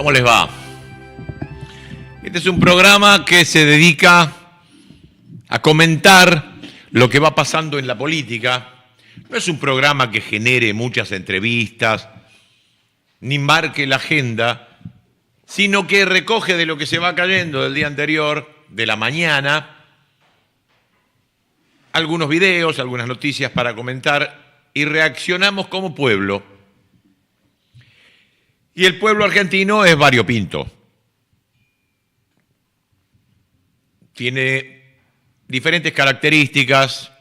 ¿Cómo les va? Este es un programa que se dedica a comentar lo que va pasando en la política. No es un programa que genere muchas entrevistas, ni marque la agenda, sino que recoge de lo que se va cayendo del día anterior, de la mañana, algunos videos, algunas noticias para comentar y reaccionamos como pueblo. Y el pueblo argentino es variopinto. Tiene diferentes características,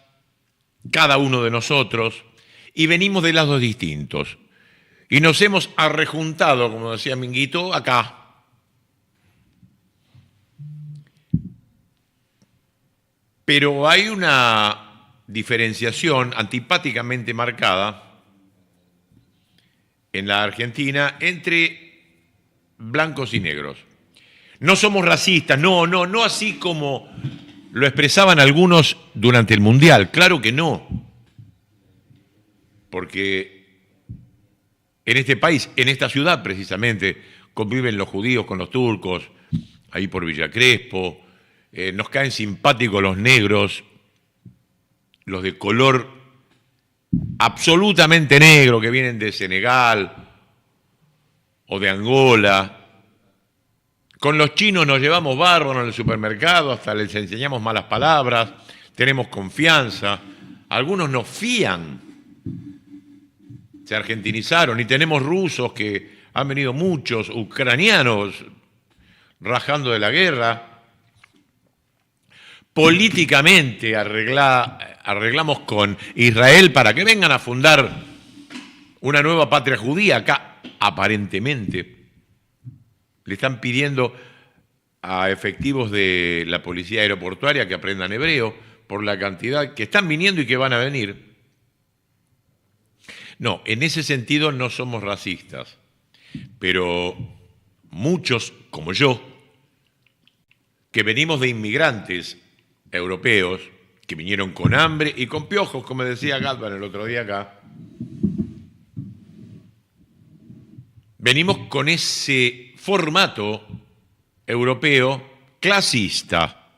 cada uno de nosotros, y venimos de lados distintos. Y nos hemos arrejuntado, como decía Minguito, acá. Pero hay una diferenciación antipáticamente marcada en la Argentina entre blancos y negros. No somos racistas, no así como lo expresaban algunos durante el Mundial, claro que no. Porque en este país, en esta ciudad precisamente, conviven los judíos con los turcos, ahí por Villa Crespo, nos caen simpáticos los negros, los de color absolutamente negro que vienen de Senegal o de Angola. Con los chinos nos llevamos bárbaro en el supermercado, hasta les enseñamos malas palabras, tenemos confianza, algunos nos fían, se argentinizaron, y tenemos rusos que han venido muchos, ucranianos rajando de la guerra. Políticamente arreglamos con Israel para que vengan a fundar una nueva patria judía acá, aparentemente. Le están pidiendo a efectivos de la policía aeroportuaria que aprendan hebreo por la cantidad que están viniendo y que van a venir. No, en ese sentido no somos racistas, pero muchos, como yo, que venimos de inmigrantes europeos, que vinieron con hambre y con piojos, como decía Galván el otro día acá, venimos con ese formato europeo clasista.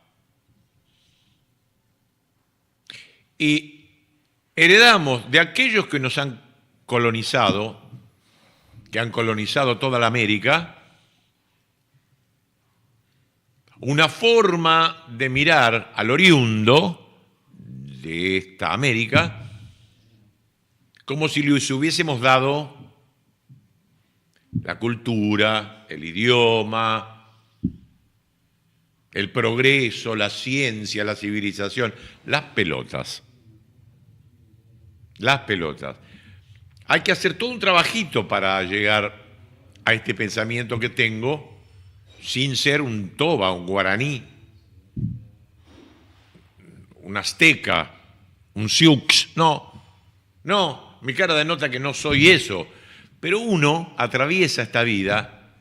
Y heredamos de aquellos que nos han colonizado, que han colonizado toda la América, una forma de mirar al oriundo de esta América como si les hubiésemos dado la cultura, el idioma, el progreso, la ciencia, la civilización, las pelotas. Las pelotas. Hay que hacer todo un trabajito para llegar a este pensamiento que tengo, sin ser un toba, un guaraní, un azteca, un sioux. No, mi cara denota que no soy eso. Pero uno atraviesa esta vida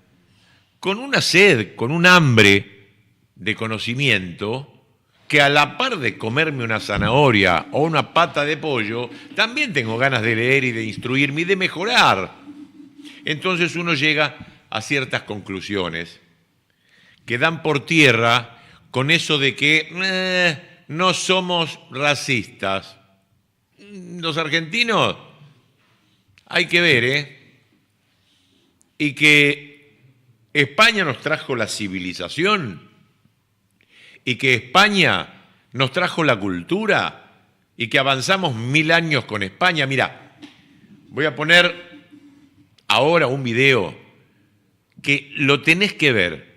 con una sed, con un hambre de conocimiento, que a la par de comerme una zanahoria o una pata de pollo, también tengo ganas de leer y de instruirme y de mejorar. Entonces uno llega a ciertas conclusiones que dan por tierra con eso de que no somos racistas. Los argentinos, hay que ver, y que España nos trajo la civilización, y que España nos trajo la cultura, y que avanzamos 1000 años con España. Mira, voy a poner ahora un video que lo tenés que ver,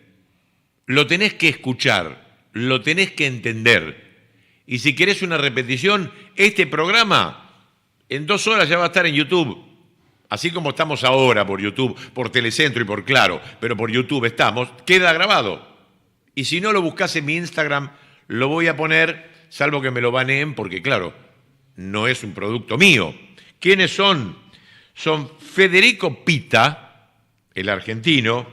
lo tenés que escuchar, lo tenés que entender. Y si querés una repetición, este programa en 2 horas ya va a estar en YouTube. Así como estamos ahora por YouTube, por Telecentro y por Claro, pero por YouTube estamos, queda grabado. Y si no lo buscás en mi Instagram, lo voy a poner, salvo que me lo baneen, porque claro, no es un producto mío. ¿Quiénes son? Son Federico Pita, el argentino,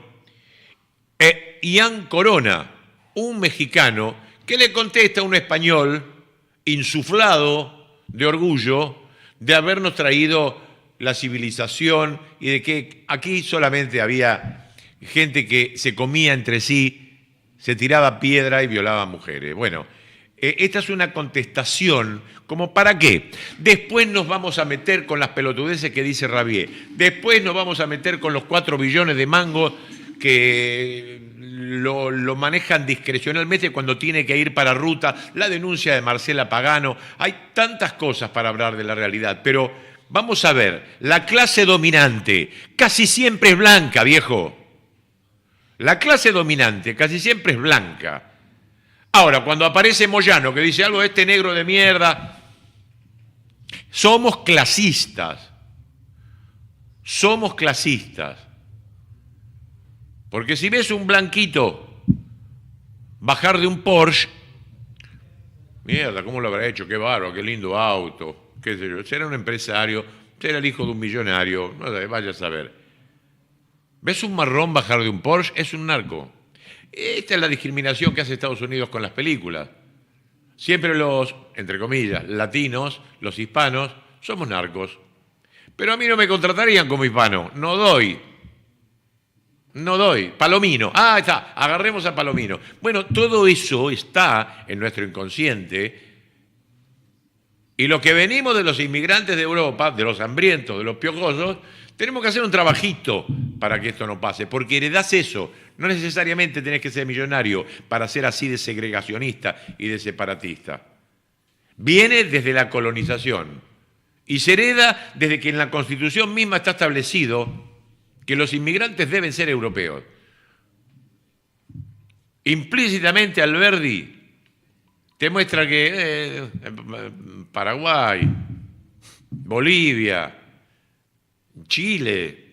e Ian Corona, un mexicano, que le contesta a un español insuflado de orgullo de habernos traído la civilización y de que aquí solamente había gente que se comía entre sí, se tiraba piedra y violaba mujeres. Bueno, esta es una contestación, ¿como para qué? Después nos vamos a meter con las pelotudeces que dice Rabier, después nos vamos a meter con los 4 billones de mangos que lo manejan discrecionalmente cuando tiene que ir para ruta, la denuncia de Marcela Pagano, hay tantas cosas para hablar de la realidad, pero vamos a ver, la clase dominante casi siempre es blanca, viejo. La clase dominante casi siempre es blanca. Ahora, cuando aparece Moyano que dice algo de este negro de mierda, somos clasistas. Somos clasistas. Porque si ves un blanquito bajar de un Porsche, mierda, ¿cómo lo habrá hecho? Qué bárbaro, qué lindo auto, qué sé yo. Será un empresario, será el hijo de un millonario, no sé, vaya a saber. ¿Ves un marrón bajar de un Porsche? Es un narco. Esta es la discriminación que hace Estados Unidos con las películas. Siempre los, entre comillas, latinos, los hispanos, somos narcos. Pero a mí no me contratarían como hispano. No doy. Palomino. Ah, está. Agarremos a Palomino. Bueno, todo eso está en nuestro inconsciente. Y los que venimos de los inmigrantes de Europa, de los hambrientos, de los piojosos, tenemos que hacer un trabajito para que esto no pase, porque heredás eso. No necesariamente tenés que ser millonario para ser así de segregacionista y de separatista. Viene desde la colonización y se hereda desde que en la Constitución misma está establecido que los inmigrantes deben ser europeos. Implícitamente Alberdi te muestra que Paraguay, Bolivia, Chile,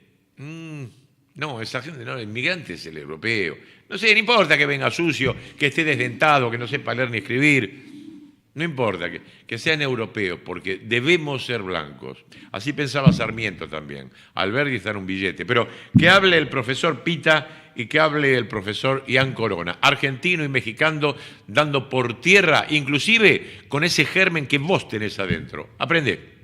no, esa gente no, el inmigrante es el europeo. No sé, no importa que venga sucio, que esté desdentado, que no sepa leer ni escribir. No importa, que sean europeos, porque debemos ser blancos. Así pensaba Sarmiento también. Alberdi está en un billete. Pero que hable el profesor Pita y que hable el profesor Ian Corona, argentino y mexicano, dando por tierra, inclusive con ese germen que vos tenés adentro. Aprende.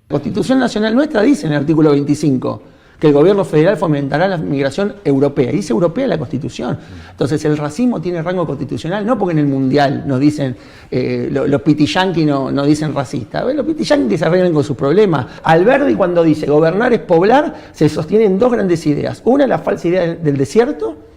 La Constitución Nacional nuestra dice en el artículo 25 que el gobierno federal fomentará la migración europea. Y dice europea en la Constitución. Entonces el racismo tiene rango constitucional, no porque en el Mundial nos dicen, los pitiyanquis no dicen racistas. Los pitiyanquis se arreglan con sus problemas. Alberdi cuando dice gobernar es poblar, se sostienen dos grandes ideas. Una, la falsa idea del desierto,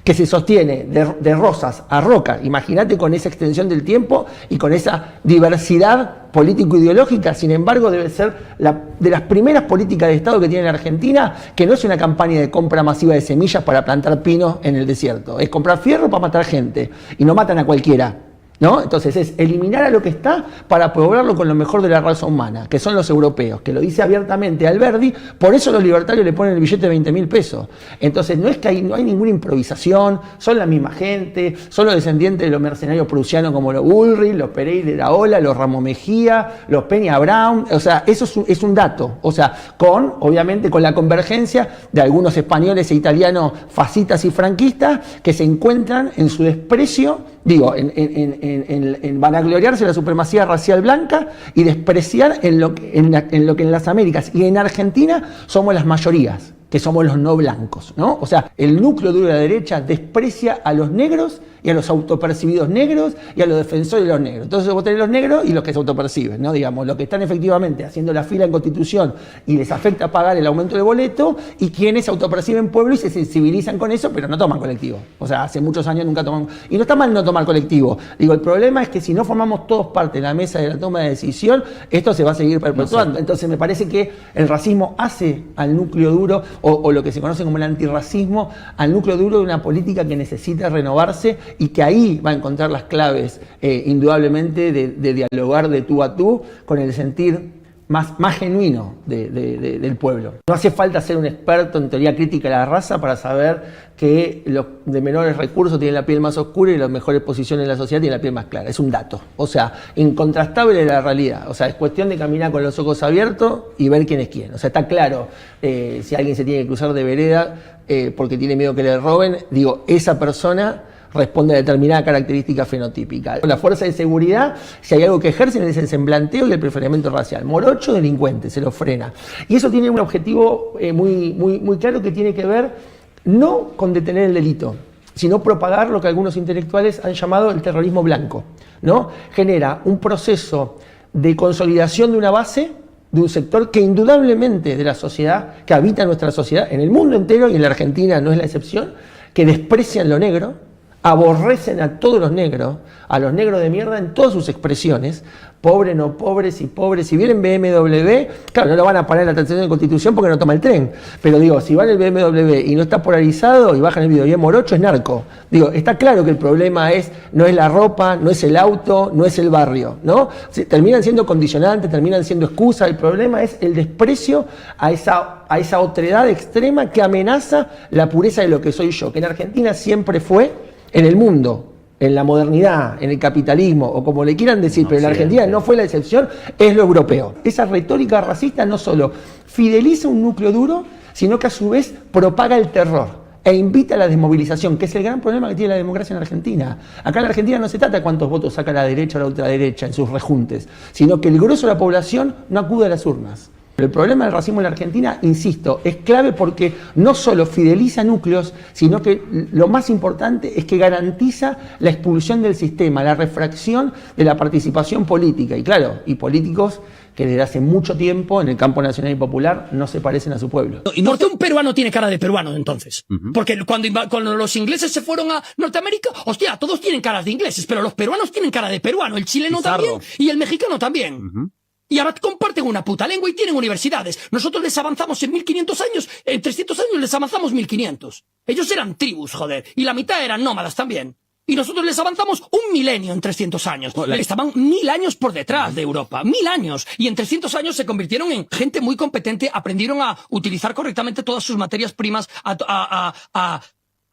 que se sostiene de Rosas a Roca. Imagínate con esa extensión del tiempo y con esa diversidad político-ideológica. Sin embargo, debe ser de las primeras políticas de Estado que tiene la Argentina, que no es una campaña de compra masiva de semillas para plantar pinos en el desierto. Es comprar fierro para matar gente. Y no matan a cualquiera, ¿no? Entonces es eliminar a lo que está para poblarlo con lo mejor de la raza humana, que son los europeos, que lo dice abiertamente Alberdi. Por eso los libertarios le ponen el billete de 20.000 pesos. Entonces no es que no hay ninguna improvisación, son la misma gente, son los descendientes de los mercenarios prusianos como los Bullrich, los Pereira de la Ola, los Ramos Mejía, los Peña Brown. O sea, eso es un dato. O sea, obviamente con la convergencia de algunos españoles e italianos fascistas y franquistas que se encuentran en su desprecio, en vanagloriarse de la supremacía racial blanca y despreciar en lo que en las Américas y en Argentina somos las mayorías, que somos los no blancos, ¿no? O sea, el núcleo duro de la derecha desprecia a los negros y a los autopercibidos negros y a los defensores de los negros. Entonces vos tenés los negros y los que se autoperciben, ¿no? Digamos, los que están efectivamente haciendo la fila en Constitución y les afecta pagar el aumento de boleto, y quienes se autoperciben pueblo y se sensibilizan con eso, pero no toman colectivo. O sea, hace muchos años nunca toman. Y no está mal no tomar colectivo. Digo, el problema es que si no formamos todos parte de la mesa de la toma de decisión, esto se va a seguir perpetuando. No sé. Entonces me parece que el racismo hace al núcleo duro, o lo que se conoce como el antirracismo, al núcleo duro de una política que necesita renovarse y que ahí va a encontrar las claves, indudablemente, de dialogar de tú a tú con el sentir más genuino del pueblo. No hace falta ser un experto en teoría crítica de la raza para saber que los de menores recursos tienen la piel más oscura y las mejores posiciones en la sociedad tienen la piel más clara. Es un dato, o sea, incontrastable de la realidad. O sea, es cuestión de caminar con los ojos abiertos y ver quién es quién. O sea, está claro, si alguien se tiene que cruzar de vereda porque tiene miedo que le roben, digo, esa persona responde a determinada característica fenotípica. La fuerza de seguridad, si hay algo que ejercen, es el semblanteo y el preferimiento racial. Morocho, delincuente, se lo frena. Y eso tiene un objetivo muy claro, que tiene que ver no con detener el delito, sino propagar lo que algunos intelectuales han llamado el terrorismo blanco, ¿no? Genera un proceso de consolidación de una base, de un sector que indudablemente de la sociedad, que habita nuestra sociedad, en el mundo entero y en la Argentina no es la excepción, que desprecian lo negro, aborrecen a todos los negros, a los negros de mierda en todas sus expresiones, pobres, no pobres y pobres. Si vienen BMW, claro, no lo van a parar en la transición de Constitución porque no toma el tren, pero digo, si va en el BMW y no está polarizado y baja en el video y es morocho, es narco. Digo, está claro que el problema no es la ropa, no es el auto, no es el barrio, ¿no? Terminan siendo condicionantes, terminan siendo excusas. El problema es el desprecio a esa otredad extrema que amenaza la pureza de lo que soy yo, que en Argentina siempre fue, en el mundo, en la modernidad, en el capitalismo, o como le quieran decir, pero en la Argentina no fue la excepción, es lo europeo. Esa retórica racista no solo fideliza un núcleo duro, sino que a su vez propaga el terror e invita a la desmovilización, que es el gran problema que tiene la democracia en Argentina. Acá en la Argentina no se trata de cuántos votos saca la derecha o la ultraderecha en sus rejuntes, sino que el grueso de la población no acude a las urnas. El problema del racismo en la Argentina, insisto, es clave porque no solo fideliza núcleos, sino que lo más importante es que garantiza la expulsión del sistema, la refracción de la participación política. Y claro, y políticos que desde hace mucho tiempo en el campo nacional y popular no se parecen a su pueblo. ¿Y por qué un peruano tiene cara de peruano entonces? Porque cuando los ingleses se fueron a Norteamérica, hostia, todos tienen caras de ingleses, pero los peruanos tienen cara de peruano, el chileno también y el mexicano también. Y ahora comparten una puta lengua y tienen universidades. Nosotros les avanzamos en 1500 años, en 300 años les avanzamos 1500. Ellos eran tribus, joder, y la mitad eran nómadas también. Y nosotros les avanzamos 1 milenio en 300 años. Estaban 1000 años por detrás de Europa, 1000 años. Y en 300 años se convirtieron en gente muy competente, aprendieron a utilizar correctamente todas sus materias primas,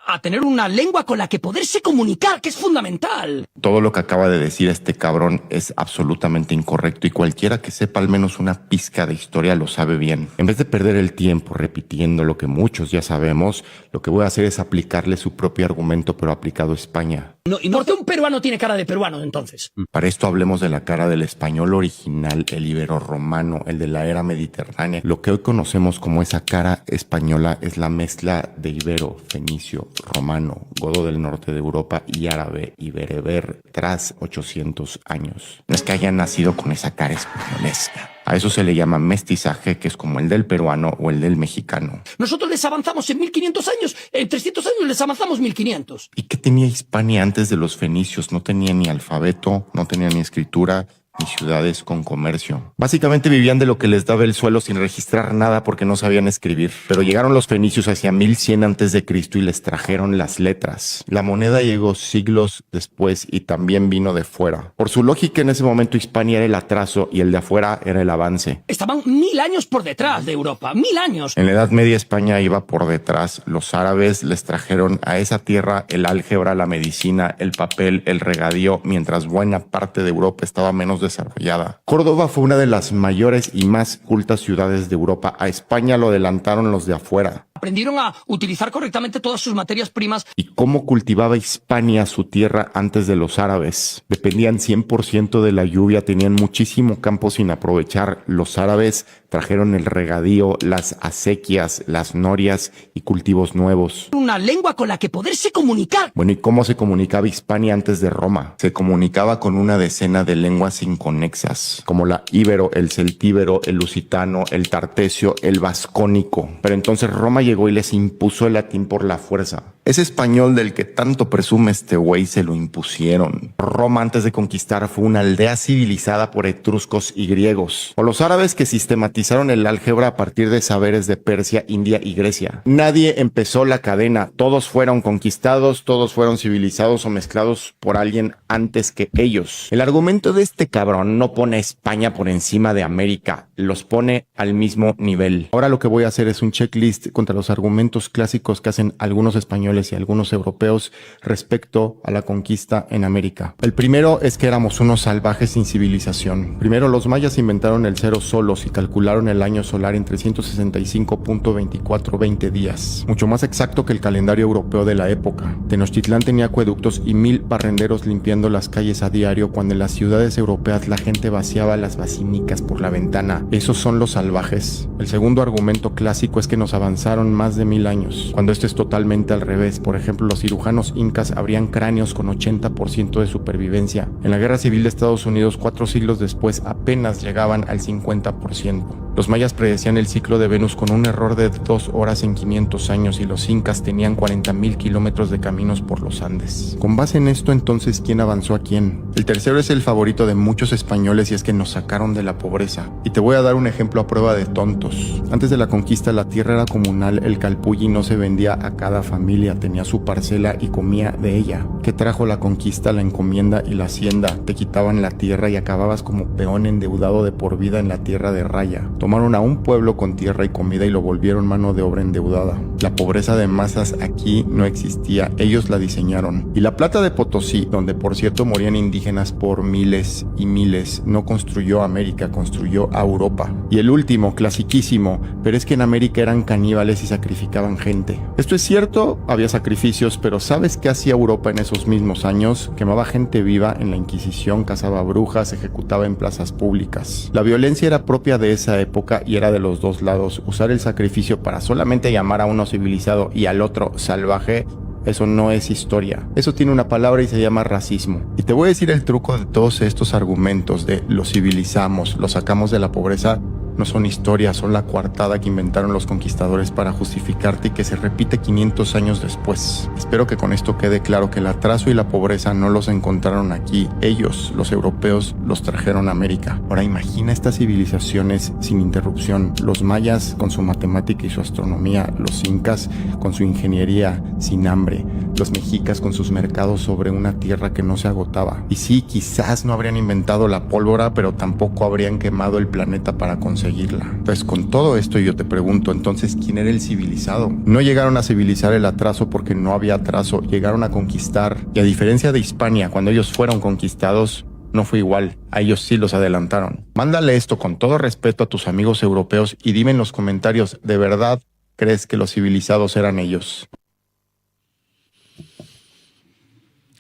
a tener una lengua con la que poderse comunicar, que es fundamental. Todo lo que acaba de decir este cabrón es absolutamente incorrecto y cualquiera que sepa al menos una pizca de historia lo sabe bien. En vez de perder el tiempo repitiendo lo que muchos ya sabemos, lo que voy a hacer es aplicarle su propio argumento pero aplicado a España. ¿Y por qué un peruano tiene cara de peruano entonces? Para esto hablemos de la cara del español original, el ibero-romano, el de la era mediterránea. Lo que hoy conocemos como esa cara española es la mezcla de ibero, fenicio, romano, godo del norte de Europa y árabe y bereber tras 800 años. No es que hayan nacido con esa cara españolesca. A eso se le llama mestizaje, que es como el del peruano o el del mexicano. Nosotros les avanzamos en 1500 años, en 300 años les avanzamos 1500. ¿Y qué tenía Hispania antes de los fenicios? No tenía ni alfabeto, no tenía ni escritura, ni ciudades con comercio. Básicamente vivían de lo que les daba el suelo sin registrar nada porque no sabían escribir. Pero llegaron los fenicios hacia 1100 a.C. y les trajeron las letras. La moneda llegó siglos después y también vino de fuera. Por su lógica, en ese momento Hispania era el atraso y el de afuera era el avance. Estaban 1000 años por detrás de Europa, 1000 años. En la Edad Media España iba por detrás. Los árabes les trajeron a esa tierra el álgebra, la medicina, el papel, el regadío, mientras buena parte de Europa estaba menos desarrollada. Córdoba fue una de las mayores y más cultas ciudades de Europa. A España lo adelantaron los de afuera. Aprendieron a utilizar correctamente todas sus materias primas. ¿Y cómo cultivaba Hispania su tierra antes de los árabes? Dependían 100% de la lluvia, tenían muchísimo campo sin aprovechar. Los árabes trajeron el regadío, las acequias, las norias y cultivos nuevos. Una lengua con la que poderse comunicar. Bueno, ¿y cómo se comunicaba Hispania antes de Roma? Se comunicaba con una decena de lenguas inconexas, como la íbero, el celtíbero, el lusitano, el tartesio, el vascónico. Pero entonces Roma llegó y les impuso el latín por la fuerza. Ese español del que tanto presume este güey se lo impusieron. Roma antes de conquistar fue una aldea civilizada por etruscos y griegos, o los árabes que sistematizaron el álgebra a partir de saberes de Persia, India y Grecia. Nadie empezó la cadena, todos fueron conquistados, todos fueron civilizados o mezclados por alguien antes que ellos. El argumento de este cabrón no pone a España por encima de América, los pone al mismo nivel. Ahora lo que voy a hacer es un checklist contra los argumentos clásicos que hacen algunos españoles y algunos europeos respecto a la conquista en América. El primero es que éramos unos salvajes sin civilización. Primero, los mayas inventaron el cero solos y calcularon el año solar en 365.2420 días, mucho más exacto que el calendario europeo de la época. Tenochtitlán tenía acueductos y 1000 barrenderos limpiando las calles a diario, cuando en las ciudades europeas la gente vaciaba las basílicas por la ventana. Esos son los salvajes. El segundo argumento clásico es que nos avanzaron más de 1000 años, cuando esto es totalmente al revés. Por ejemplo, los cirujanos incas abrían cráneos con 80% de supervivencia. En la Guerra Civil de Estados Unidos, 4 siglos después, apenas llegaban al 50%. Los mayas predecían el ciclo de Venus con un error de 2 horas en 500 años y los incas tenían 40,000 kilómetros de caminos por los Andes. Con base en esto, entonces, ¿quién avanzó a quién? El tercero es el favorito de muchos españoles y es que nos sacaron de la pobreza. Y te voy a dar un ejemplo a prueba de tontos. Antes de la conquista, la tierra era comunal, el calpulli no se vendía a cada familia, tenía su parcela y comía de ella. ¿Qué trajo la conquista, la encomienda y la hacienda? Te quitaban la tierra y acababas como peón endeudado de por vida en la tierra de raya. Tomaron a un pueblo con tierra y comida y lo volvieron mano de obra endeudada. La pobreza de masas aquí no existía, ellos la diseñaron. Y la plata de Potosí, donde por cierto morían indígenas por miles y miles, no construyó América, construyó a Europa. Y el último, clasiquísimo, pero es que en América eran caníbales y sacrificaban gente. Esto es cierto, había sacrificios, pero ¿sabes qué hacía Europa en esos mismos años? Quemaba gente viva en la Inquisición, cazaba brujas, ejecutaba en plazas públicas. La violencia era propia de esa época y era de los dos lados. Usar el sacrificio para solamente llamar a uno civilizado y al otro salvaje, eso no es historia. Eso tiene una palabra y se llama racismo. Y te voy a decir el truco de todos estos argumentos de lo civilizamos, lo sacamos de la pobreza. No son historias, son la coartada que inventaron los conquistadores para justificarte y que se repite 500 años después. Espero que con esto quede claro que el atraso y la pobreza no los encontraron aquí. Ellos, los europeos, los trajeron a América. Ahora imagina estas civilizaciones sin interrupción. Los mayas con su matemática y su astronomía, los incas con su ingeniería sin hambre, los mexicas con sus mercados sobre una tierra que no se agotaba. Y sí, quizás no habrían inventado la pólvora, pero tampoco habrían quemado el planeta para conseguirla. Entonces, con todo esto yo te pregunto, entonces, ¿quién era el civilizado? No llegaron a civilizar el atraso porque no había atraso, llegaron a conquistar. Y a diferencia de Hispania, cuando ellos fueron conquistados, no fue igual, a ellos sí los adelantaron. Mándale esto con todo respeto a tus amigos europeos y dime en los comentarios, ¿de verdad crees que los civilizados eran ellos?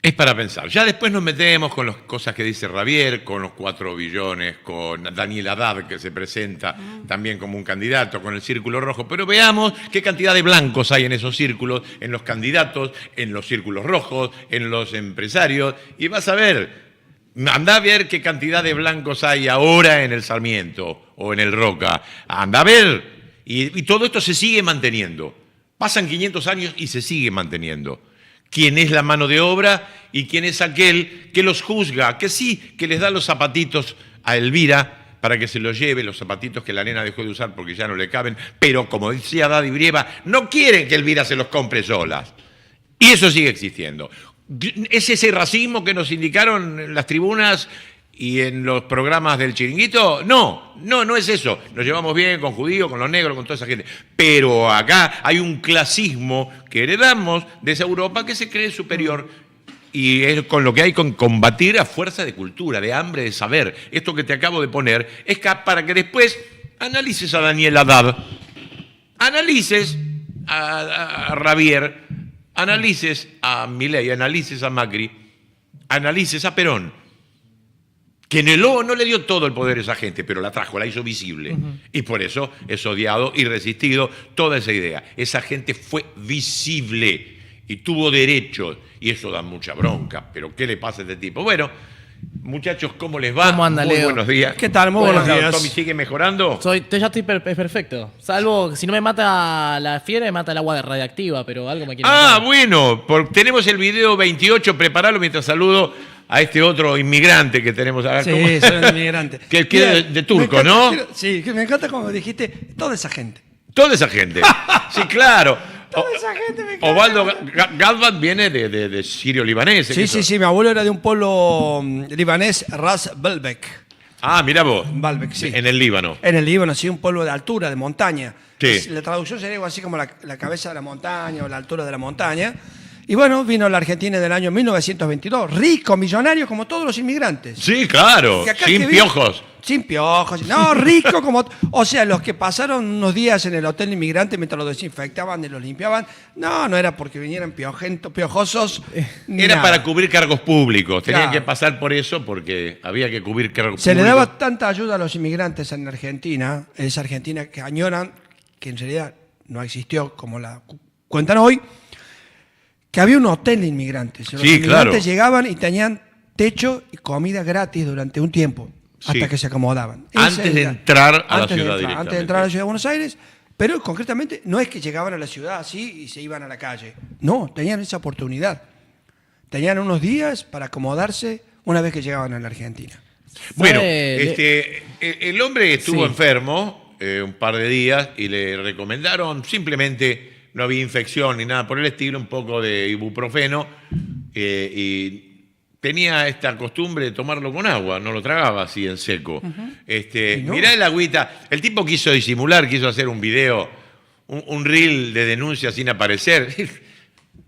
Es para pensar. Ya después nos metemos con las cosas que dice Javier, con los 4 billones, con Daniel Haddad, que se presenta también como un candidato, con el círculo rojo. Pero veamos qué cantidad de blancos hay en esos círculos, en los candidatos, en los círculos rojos, en los empresarios. Y vas a ver, anda a ver qué cantidad de blancos hay ahora en el Sarmiento o en el Roca. Anda a ver. Y todo esto se sigue manteniendo. Pasan 500 años y se sigue manteniendo. Quién es la mano de obra y quién es aquel que los juzga, que sí, que les da los zapatitos a Elvira para que se los lleve, los zapatitos que la nena dejó de usar porque ya no le caben, pero como decía Daddy Brieva, no quieren que Elvira se los compre solas. Y eso sigue existiendo. ¿Es ese racismo que nos indicaron en las tribunas y en los programas del Chiringuito? No es eso. Nos llevamos bien con judíos, con los negros, con toda esa gente. Pero acá hay un clasismo que heredamos de esa Europa que se cree superior. Y es con lo que hay que combatir a fuerza de cultura, de hambre, de saber. Esto que te acabo de poner es para que después analices a Daniel Haddad, analices a Javier, analices a Milei, analices a Macri, analices a Perón. Que no le dio todo el poder a esa gente, pero la trajo, la hizo visible. Y por eso es odiado y resistido toda esa idea. Esa gente fue visible y tuvo derechos. Y eso da mucha bronca. Pero ¿qué le pasa a este tipo? Bueno, muchachos, ¿cómo les va? ¿Cómo anda, Muy Leo? buenos días. ¿Qué tal? Muy buenos días. ¿Tommy sigue mejorando? Ya estoy perfecto. Salvo que si no me mata la fiebre, me mata el agua radiactiva, pero algo me quiere matar. Bueno, tenemos el video 28. Preparalo mientras saludo a este otro inmigrante que tenemos acá. Sí, soy un inmigrante. Que de turco, ¿no? Sí, que me encanta como dijiste, toda esa gente. Toda esa gente. Sí, claro. Toda esa gente me encanta. Osvaldo Gadvan viene de sirio-libanés. Sí, mi abuelo era de un pueblo libanés, Ras Baalbek. Ah, mira vos. Baalbek, sí. En el Líbano. En el Líbano, sí, un pueblo de altura, de montaña. Sí. La traducción sería algo así como la cabeza de la montaña o la altura de la montaña. Y bueno, vino a la Argentina en el año 1922, rico, millonario, como todos los inmigrantes. Sí, claro, sin piojos. Sin piojos, no, rico como... O sea, los que pasaron unos días en el hotel inmigrante mientras lo desinfectaban y lo limpiaban, no era porque vinieran piojosos. Era para cubrir cargos públicos, tenían Claro. que pasar por eso porque había que cubrir cargos Se le públicos. daba tanta ayuda a los inmigrantes en Argentina, esa Argentina que añoran, que en realidad no existió como la cuentan hoy, que había un hotel de inmigrantes. Los Sí, inmigrantes claro. llegaban y tenían techo y comida gratis durante un tiempo, hasta Sí. que se acomodaban. Antes Esa de era- entrar a la antes de ciudad entrar, Antes de entrar a la ciudad de Buenos Aires, pero concretamente no es que llegaban a la ciudad así y se iban a la calle. No, tenían esa oportunidad. Tenían unos días para acomodarse una vez que llegaban a la Argentina. Bueno, ¿Sabe? el hombre estuvo Sí. enfermo un par de días y le recomendaron, simplemente no había infección ni nada por el estilo, un poco de ibuprofeno y tenía esta costumbre de tomarlo con agua, no lo tragaba así en seco. no? Mirá el agüita, el tipo quiso disimular, quiso hacer un video, un reel de denuncia sin aparecer.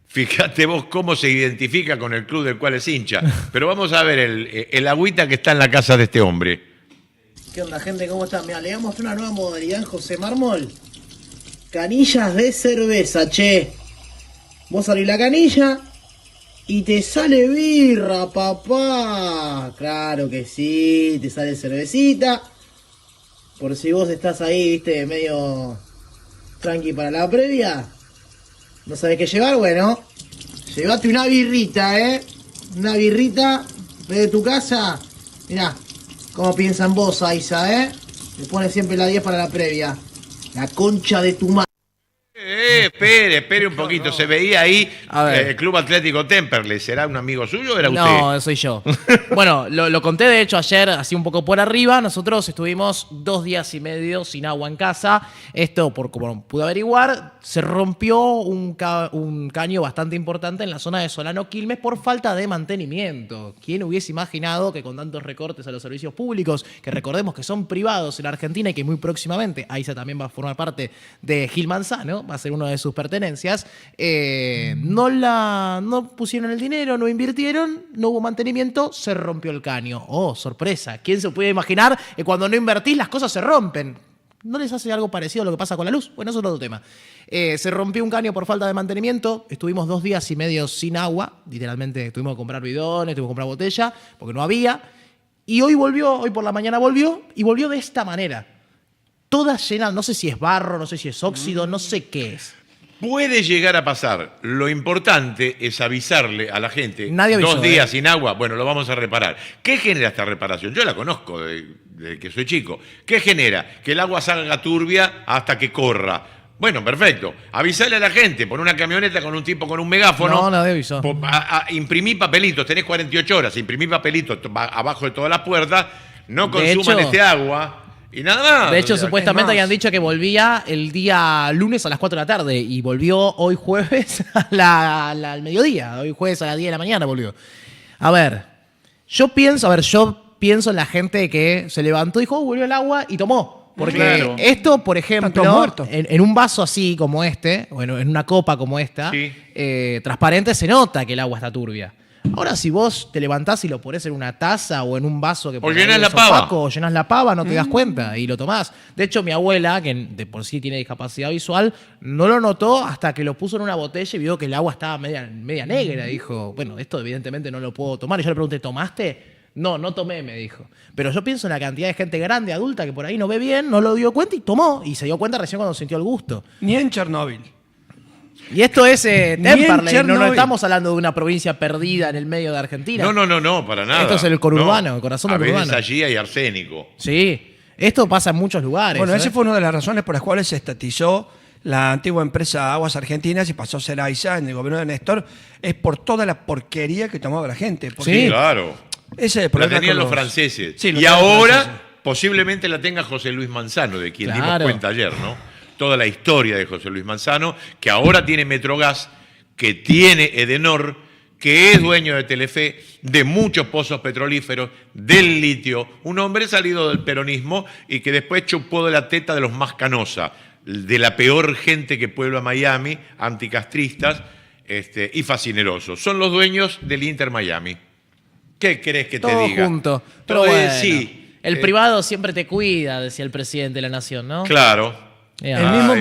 Fíjate vos cómo se identifica con el club del cual es hincha. Pero vamos a ver el agüita que está en la casa de este hombre. ¿Qué onda, gente? ¿Cómo están? Mira, le voy a mostrar una nueva modalidad en José Mármol. Canillas de cerveza, che. Vos abrís la canilla y te sale birra, papá. Claro que sí, te sale cervecita. Por si vos estás ahí, viste, medio tranqui para la previa. ¿No sabés qué llevar? Bueno, llévate una birrita, Una birrita de tu casa. Mirá, cómo piensa en vos, Aiza, Me pone siempre la 10 para la previa. La concha de tu madre. Espere un poquito. Se veía ahí A ver. el Club Atlético Temperley. ¿Será un amigo suyo o era usted? No, soy yo. Bueno, lo conté de hecho ayer, así un poco por arriba. Nosotros estuvimos 2 días y medio sin agua en casa. Esto, por como pude averiguar, se rompió un caño bastante importante en la zona de Solano Quilmes por falta de mantenimiento. ¿Quién hubiese imaginado que con tantos recortes a los servicios públicos, que recordemos que son privados en la Argentina y que muy próximamente Aiza también va a formar parte de Gil Manzano, va a ser una de sus pertenencias, no pusieron el dinero, no invirtieron, no hubo mantenimiento, se rompió el caño. Oh, sorpresa. ¿Quién se puede imaginar que cuando no invertís las cosas se rompen? ¿No les hace algo parecido a lo que pasa con la luz? Bueno, eso es otro tema. Se rompió un caño por falta de mantenimiento, estuvimos 2 días y medio sin agua, literalmente tuvimos que comprar bidones, tuvimos que comprar botella, porque no había, y hoy por la mañana volvió, y volvió de esta manera. Toda llena, no sé si es barro, no sé si es óxido, no sé qué es. Puede llegar a pasar. Lo importante es avisarle a la gente. Nadie avisó, 2 días sin agua, bueno, lo vamos a reparar. ¿Qué genera esta reparación? Yo la conozco desde que soy chico. ¿Qué genera? Que el agua salga turbia hasta que corra. Bueno, perfecto. Avisale a la gente, pon una camioneta con un tipo con un megáfono. No, nadie avisó. Imprimí papelitos, tenés 48 horas, imprimí papelitos abajo de todas las puertas, no De consuman hecho- este agua y nada más. De hecho, O sea, supuestamente es más. habían dicho que volvía el día lunes a las 4 de la tarde y volvió hoy jueves al mediodía. Hoy jueves a las 10 de la mañana volvió. A ver, yo pienso en la gente que se levantó y dijo, volvió el agua y tomó. Porque Claro. esto, por Están ejemplo, todos muertos. en un vaso así como este, bueno, en una copa como esta, Sí. transparente, se nota que el agua está turbia. Ahora, si vos te levantás y lo ponés en una taza o en un vaso que por ahí llenás es la pava. opaco, o llenás la pava, no te das cuenta y lo tomás. De hecho, mi abuela, que de por sí tiene discapacidad visual, no lo notó hasta que lo puso en una botella y vio que el agua estaba media negra. Dijo, bueno, esto evidentemente no lo puedo tomar. Y yo le pregunté, ¿tomaste? No, no tomé, me dijo. Pero yo pienso en la cantidad de gente grande, adulta, que por ahí no ve bien, no lo dio cuenta y tomó. Y se dio cuenta recién cuando sintió el gusto. Ni en Chernóbil. Y esto es Ni en Temperley, no Chernobyl. estamos hablando de una provincia perdida en el medio de Argentina. No, para nada. Esto es el conurbano, el corazón del A veces conurbano. allí hay arsénico. Sí, esto pasa en muchos lugares. Bueno, ¿eh? esa fue una de las razones por las cuales se estatizó la antigua empresa Aguas Argentinas y pasó a ser AISA en el gobierno de Néstor, es por toda la porquería que tomaba la gente. Porque Sí. Claro. ese es el La problema tenían con los franceses. Sí, lo y tenían los ahora franceses. posiblemente la tenga José Luis Manzano, de quien dimos Claro. cuenta ayer, ¿no? Toda la historia de José Luis Manzano, que ahora tiene Metrogas, que tiene Edenor, que es dueño de Telefe, de muchos pozos petrolíferos, del litio, un hombre salido del peronismo y que después chupó de la teta de los más canosa, de la peor gente que puebla Miami, anticastristas y fascinerosos. Son los dueños del Inter Miami. ¿Qué crees que te Todo diga? junto. Pero Todo bueno, sí. el privado siempre te cuida, decía el presidente de la nación, ¿no? Claro. Ya. El mismo Ay,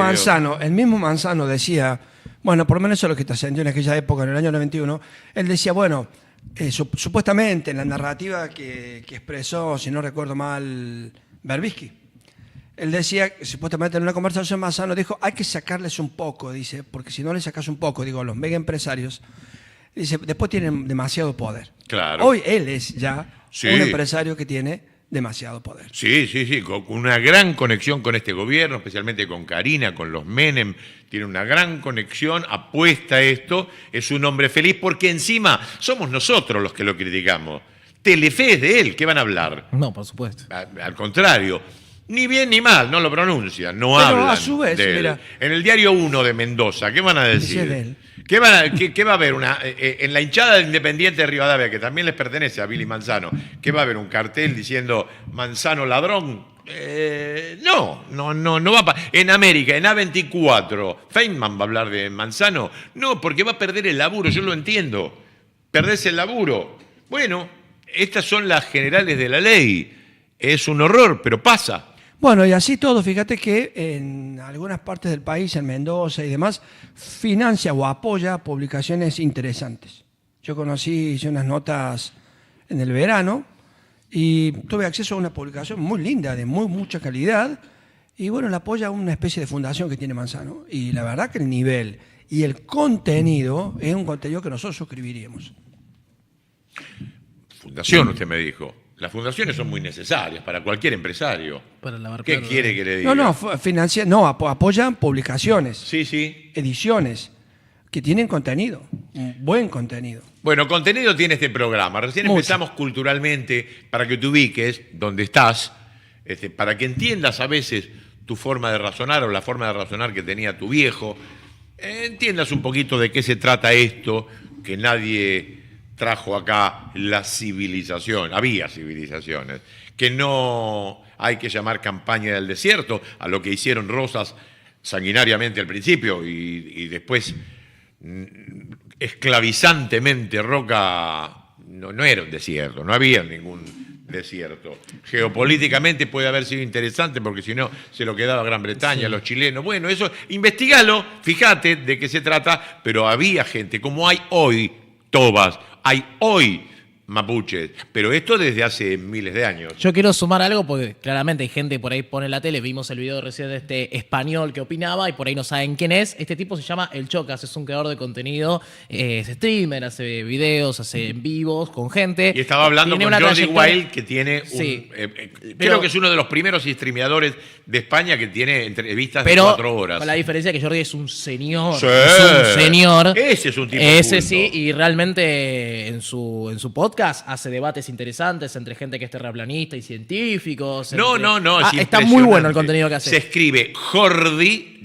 Manzano decía, bueno, por lo menos eso es lo que trascendió en aquella época, en el año 91, él decía, bueno, supuestamente en la narrativa que expresó, si no recuerdo mal, Berbisky, Él decía, supuestamente en una conversación, Manzano dijo, hay que sacarles un poco, dice, porque si no les sacas un poco, digo, a los mega empresarios, dice, después tienen demasiado poder. Claro. Hoy él es ya Sí. un empresario que tiene demasiado poder. Sí, con una gran conexión con este gobierno, especialmente con Karina, con los Menem. Tiene una gran conexión, apuesta a esto, es un hombre feliz porque encima somos nosotros los que lo criticamos. Telefe es de él, ¿qué van a hablar? No, por supuesto. Al contrario, ni bien ni mal, no lo pronuncian, no Pero hablan a su vez, de él. mira. En el diario 1 de Mendoza, ¿qué van a decir? Dice de él. ¿Qué va a haber? En la hinchada del Independiente de Rivadavia, que también les pertenece a Billy Manzano, ¿qué va a haber? ¿Un cartel diciendo Manzano ladrón? No va a en América, en A24, Feynman va a hablar de Manzano. No, porque va a perder el laburo, yo lo entiendo. Perdés el laburo. Bueno, estas son las generales de la ley. Es un horror, pero pasa. Bueno, y así todo, fíjate que en algunas partes del país, en Mendoza y demás, financia o apoya publicaciones interesantes. Yo hice unas notas en el verano y tuve acceso a una publicación muy linda, de mucha calidad, y bueno, la apoya una especie de fundación que tiene Manzano. Y la verdad que el nivel y el contenido es un contenido que nosotros suscribiríamos. Fundación, usted me dijo. Las fundaciones son muy necesarias para cualquier empresario. Para lavar ¿Qué plata. quiere que le diga? Apoyan publicaciones, Sí. ediciones que tienen contenido, un buen contenido. Bueno, contenido tiene este programa. Recién Mucho. empezamos culturalmente para que te ubiques donde estás, para que entiendas a veces tu forma de razonar o la forma de razonar que tenía tu viejo. Entiendas un poquito de qué se trata esto, que nadie trajo acá la civilización. Había civilizaciones. Que no hay que llamar campaña del desierto a lo que hicieron Rosas sanguinariamente al principio y después esclavizantemente Roca no era un desierto, no había ningún desierto. Geopolíticamente puede haber sido interesante porque si no se lo quedaba Gran Bretaña, los chilenos. Bueno, eso, investigalo, fíjate de qué se trata, pero había gente, como hay hoy tobas, hay hoy mapuches, pero esto desde hace miles de años. Yo quiero sumar algo porque claramente hay gente por ahí pone la tele, vimos el video recién de este español que opinaba y por ahí no saben quién es. Este tipo se llama El Chocas, es un creador de contenido, es streamer, hace videos, hace en vivos con gente. Y estaba hablando Tiene con una Jordi trayectoria- Wild, que tiene Sí. creo Pero- que es uno de los primeros streameadores de España que tiene entrevistas de Pero 4 horas. con la diferencia que Jordi es un señor. Sí. Es un señor. Ese es un tipo Ese culto. sí, y realmente en su podcast hace debates interesantes entre gente que es terraplanista y científicos. No, entre- es está muy bueno el impresionante. contenido que hace. Se escribe Jordi,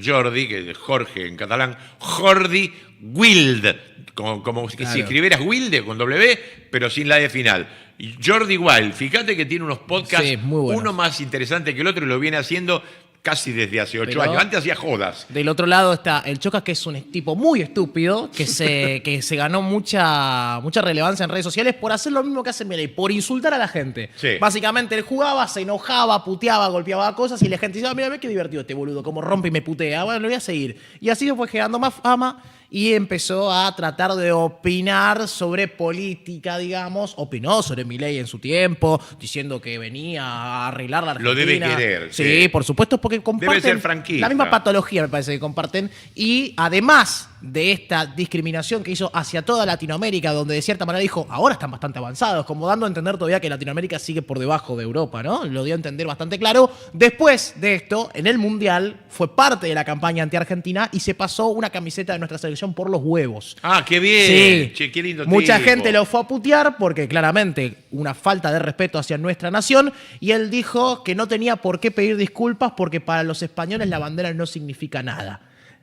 que es Jorge en catalán, Jordi Wild, como que si escribieras Wilde con W, pero sin la E final. Y Jordi Wild, fíjate que tiene unos podcasts, Sí, muy buenos. uno más interesante que el otro, y lo viene haciendo casi desde hace 8 Pero- años. Antes hacía jodas. Del otro lado está el Chocas, que es un tipo muy estúpido, que se ganó mucha relevancia en redes sociales por hacer lo mismo que hace Milei, por insultar a la gente. Sí. Básicamente él jugaba, se enojaba, puteaba, golpeaba cosas y la gente decía, mira, qué divertido este boludo, como rompe y me putea. Bueno, lo voy a seguir. Y así se fue generando más fama y empezó a tratar de opinar sobre política, digamos. Opinó sobre Milei en su tiempo, diciendo que venía a arreglar la Argentina. Lo debe querer, Sí, sí. por supuesto, porque comparten ser franquista. la misma patología, me parece que comparten. Y además de esta discriminación que hizo hacia toda Latinoamérica, donde de cierta manera dijo, ahora están bastante avanzados, como dando a entender todavía que Latinoamérica sigue por debajo de Europa, ¿no? Lo dio a entender bastante claro. Después de esto, en el Mundial, fue parte de la campaña anti-Argentina y se pasó una camiseta de nuestra selección por los huevos. Ah, qué bien. Sí. Che, qué lindo Mucha tipo. gente lo fue a putear porque claramente una falta de respeto hacia nuestra nación y él dijo que no tenía por qué pedir disculpas porque para los españoles la bandera no significa nada.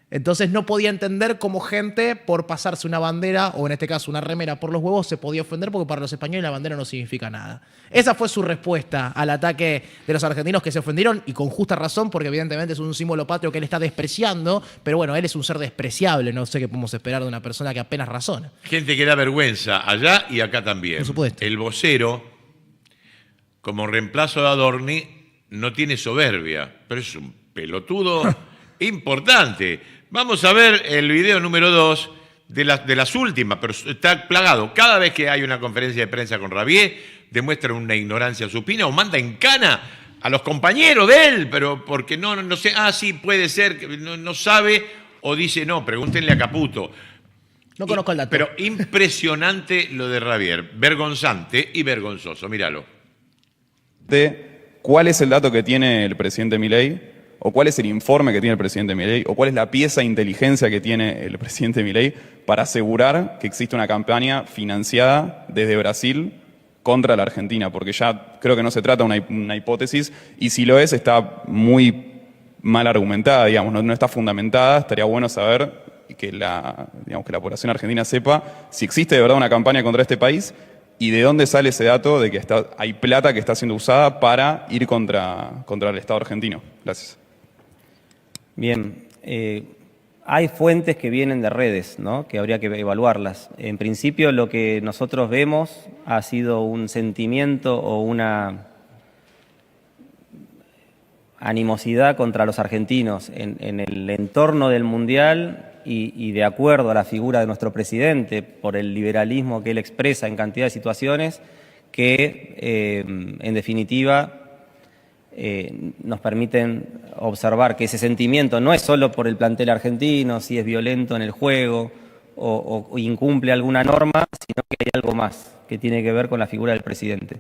Entonces no podía entender cómo gente por pasarse una bandera o en este caso una remera por los huevos se podía ofender porque para los españoles la bandera no significa nada. Esa fue su respuesta al ataque de los argentinos que se ofendieron y con justa razón porque evidentemente es un símbolo patrio que él está despreciando, pero bueno, él es un ser despreciable, no sé qué podemos esperar de una persona que apenas razona. Gente que da vergüenza allá y acá también. Por supuesto. El vocero, como reemplazo de Adorni, no tiene soberbia, pero es un pelotudo importante. Vamos a ver el video número 2 de las últimas, pero está plagado. Cada vez que hay una conferencia de prensa con Rabier, demuestra una ignorancia supina o manda en cana a los compañeros de él, pero porque no sé, sí, puede ser, que no sabe, o dice, no, pregúntenle a Caputo. No conozco el dato. Pero impresionante lo de Javier, vergonzante y vergonzoso, míralo. De cuál es el dato que tiene el presidente Milei, o cuál es el informe que tiene el presidente Milei, o cuál es la pieza de inteligencia que tiene el presidente Milei para asegurar que existe una campaña financiada desde Brasil contra la Argentina, porque ya creo que no se trata de una hipótesis, y si lo es, está muy mal argumentada, digamos, no está fundamentada. Estaría bueno saber que la población argentina sepa si existe de verdad una campaña contra este país y de dónde sale ese dato de que hay plata que está siendo usada para ir contra el Estado argentino. Gracias. Bien, hay fuentes que vienen de redes, ¿no?, que habría que evaluarlas. En principio, lo que nosotros vemos ha sido un sentimiento o una animosidad contra los argentinos en el entorno del Mundial y de acuerdo a la figura de nuestro presidente, por el liberalismo que él expresa en cantidad de situaciones, que en definitiva nos permiten observar que ese sentimiento no es solo por el plantel argentino, si es violento en el juego o incumple alguna norma, sino que hay algo más que tiene que ver con la figura del presidente.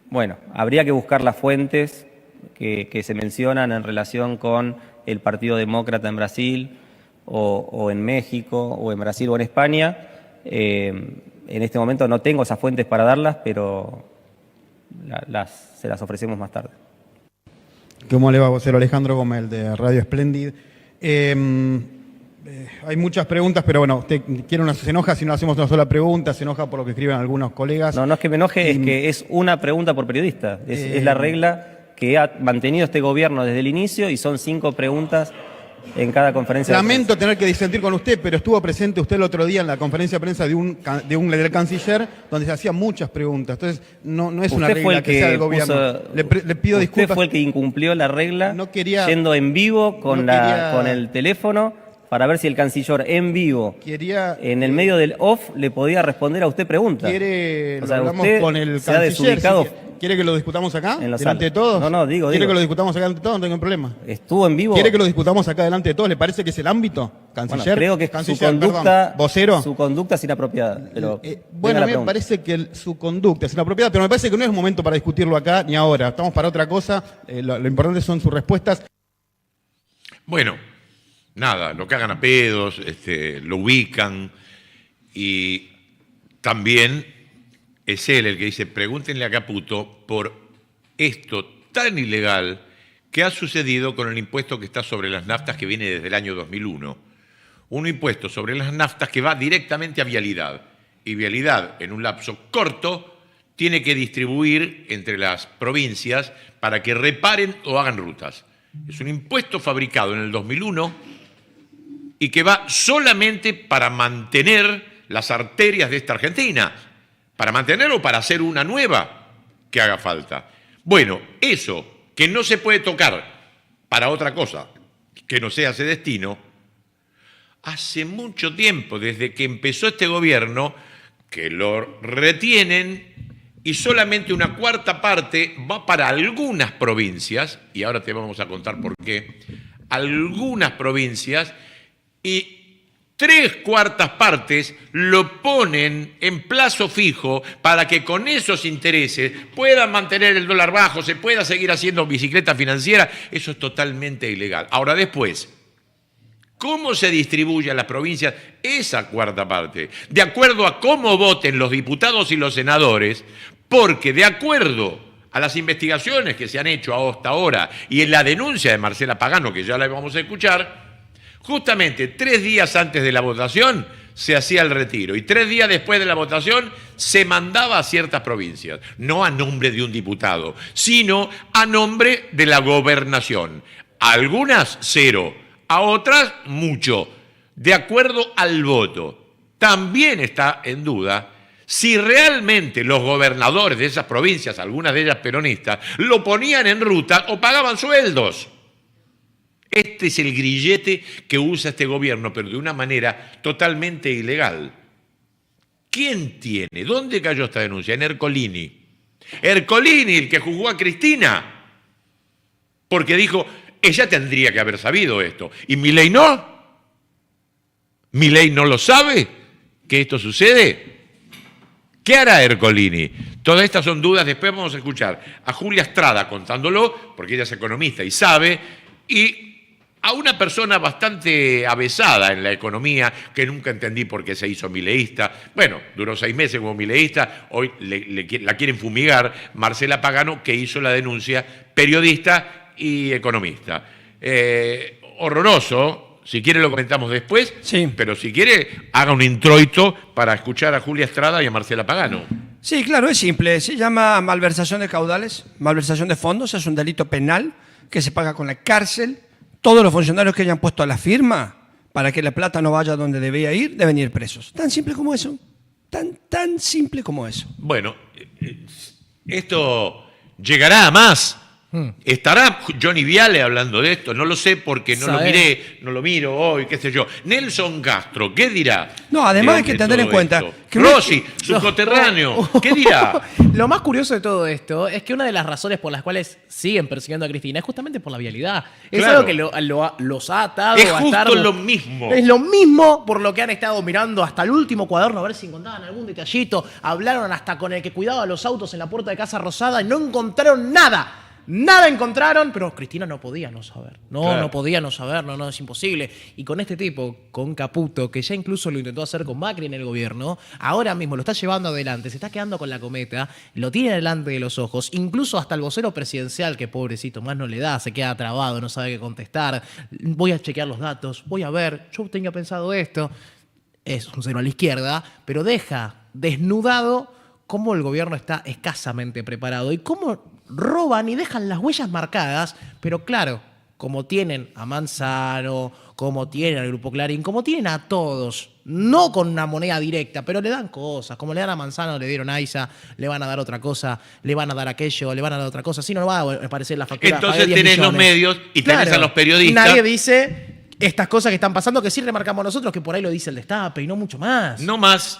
Bueno, habría que buscar las fuentes que se mencionan en relación con el Partido Demócrata en Brasil o en México o en Brasil o en España. En este momento no tengo esas fuentes para darlas, pero se las ofrecemos más tarde. ¿Cómo le va, vocero? Alejandro Gómez, de Radio Splendid. Hay muchas preguntas, pero bueno, usted se enoja si no hacemos una sola pregunta, se enoja por lo que escriben algunos colegas. No es que me enoje, es que es una pregunta por periodista. Es la regla que ha mantenido este gobierno desde el inicio y son 5 preguntas en cada conferencia. Lamento tener que disentir con usted, pero estuvo presente usted el otro día en la conferencia de prensa del canciller, donde se hacían muchas preguntas. Entonces, no es una regla que sea del gobierno. Le pido disculpas. Usted fue el que incumplió la regla, yendo en vivo con el teléfono para ver si el canciller en vivo, en el medio del off, le podía responder a usted preguntas. Lo hablamos con el canciller. ¿Quiere que lo discutamos acá, delante de todos? Digo. ¿Quiere que lo discutamos acá delante de todos? No tengo problema. ¿Estuvo en vivo? ¿Quiere que lo discutamos acá delante de todos? ¿Le parece que es el ámbito? ¿Canciller? Bueno, creo que ¿vocero? Su conducta es inapropiada. Pero a mí me parece que su conducta es inapropiada, pero me parece que no es momento para discutirlo acá ni ahora. Estamos para otra cosa. Lo importante son sus respuestas. Bueno, nada, lo cagan a pedos, lo ubican y también es él el que dice, pregúntenle a Caputo por esto tan ilegal que ha sucedido con el impuesto que está sobre las naftas que viene desde el año 2001. Un impuesto sobre las naftas que va directamente a Vialidad. Y Vialidad, en un lapso corto, tiene que distribuir entre las provincias para que reparen o hagan rutas. Es un impuesto fabricado en el 2001 y que va solamente para mantener las arterias de esta Argentina. Para mantenerlo o para hacer una nueva que haga falta. Bueno, eso que no se puede tocar para otra cosa que no sea ese destino, hace mucho tiempo, desde que empezó este gobierno, que lo retienen y solamente una cuarta parte va para algunas provincias, y ahora te vamos a contar por qué, algunas provincias, y 3/4 partes lo ponen en plazo fijo para que con esos intereses puedan mantener el dólar bajo, se pueda seguir haciendo bicicleta financiera. Eso es totalmente ilegal. Ahora después, ¿cómo se distribuye a las provincias esa cuarta parte? De acuerdo a cómo voten los diputados y los senadores, porque de acuerdo a las investigaciones que se han hecho hasta ahora y en la denuncia de Marcela Pagano, que ya la vamos a escuchar, justamente 3 días antes de la votación se hacía el retiro y 3 días después de la votación se mandaba a ciertas provincias, no a nombre de un diputado, sino a nombre de la gobernación. A algunas 0, a otras mucho, de acuerdo al voto. También está en duda si realmente los gobernadores de esas provincias, algunas de ellas peronistas, lo ponían en ruta o pagaban sueldos. Este es el grillete que usa este gobierno, pero de una manera totalmente ilegal. ¿Quién tiene? ¿Dónde cayó esta denuncia? En Ercolini. Ercolini, el que juzgó a Cristina, porque dijo, ella tendría que haber sabido esto. ¿Y Milei no? ¿Milei no lo sabe que esto sucede? ¿Qué hará Ercolini? Todas estas son dudas. Después vamos a escuchar a Julia Estrada contándolo, porque ella es economista y sabe, y a una persona bastante avesada en la economía, que nunca entendí por qué se hizo mileísta. Bueno, duró 6 meses como mileísta, hoy la quieren fumigar. Marcela Pagano, que hizo la denuncia, periodista y economista. Horroroso. Si quiere lo comentamos después, sí. Pero si quiere, haga un introito para escuchar a Julia Estrada y a Marcela Pagano. Sí, claro, es simple. Se llama malversación de caudales, malversación de fondos. Es un delito penal que se paga con la cárcel. Todos los funcionarios que hayan puesto la firma para que la plata no vaya donde debía ir, deben ir presos. Tan simple como eso. Tan simple como eso. Bueno, esto llegará a más. ¿Estará Johnny Viale hablando de esto? No lo sé porque no lo miré, no lo miro hoy, qué sé yo. Nelson Castro, ¿qué dirá? No, además hay que tener en cuenta que Rossi, su coterráneo, ¿qué dirá? Lo más curioso de todo esto es que una de las razones por las cuales siguen persiguiendo a Cristina es justamente por la vialidad. Es Claro. algo que los ha atado Es a justo estar... lo mismo. Es lo mismo por lo que han estado mirando hasta el último cuaderno a ver si encontraban algún detallito. Hablaron hasta con el que cuidaba los autos en la puerta de Casa Rosada y no encontraron nada. Nada encontraron, pero Cristina no podía no saber. Claro. No podía no saber, no, es imposible. Y con este tipo, con Caputo, que ya incluso lo intentó hacer con Macri en el gobierno, ahora mismo lo está llevando adelante, se está quedando con la cometa, lo tiene delante de los ojos, incluso hasta el vocero presidencial, que pobrecito, más no le da, se queda trabado, no sabe qué contestar. Voy a chequear los datos, voy a ver, yo tenía pensado esto. Es un cero a la izquierda, pero deja desnudado cómo el gobierno está escasamente preparado y cómo roban y dejan las huellas marcadas, pero claro, como tienen a Manzano, como tienen al Grupo Clarín, como tienen a todos, no con una moneda directa, pero le dan cosas, como le dan a Manzano, le dieron a Isa, le van a dar otra cosa, le van a dar aquello, le van a dar otra cosa, si no, no va a aparecer la factura. Entonces pagué 10 tenés los millones. medios y tenés Claro, a los periodistas. Nadie dice estas cosas que están pasando, que sí remarcamos nosotros, que por ahí lo dice el Destape y no mucho más. No más,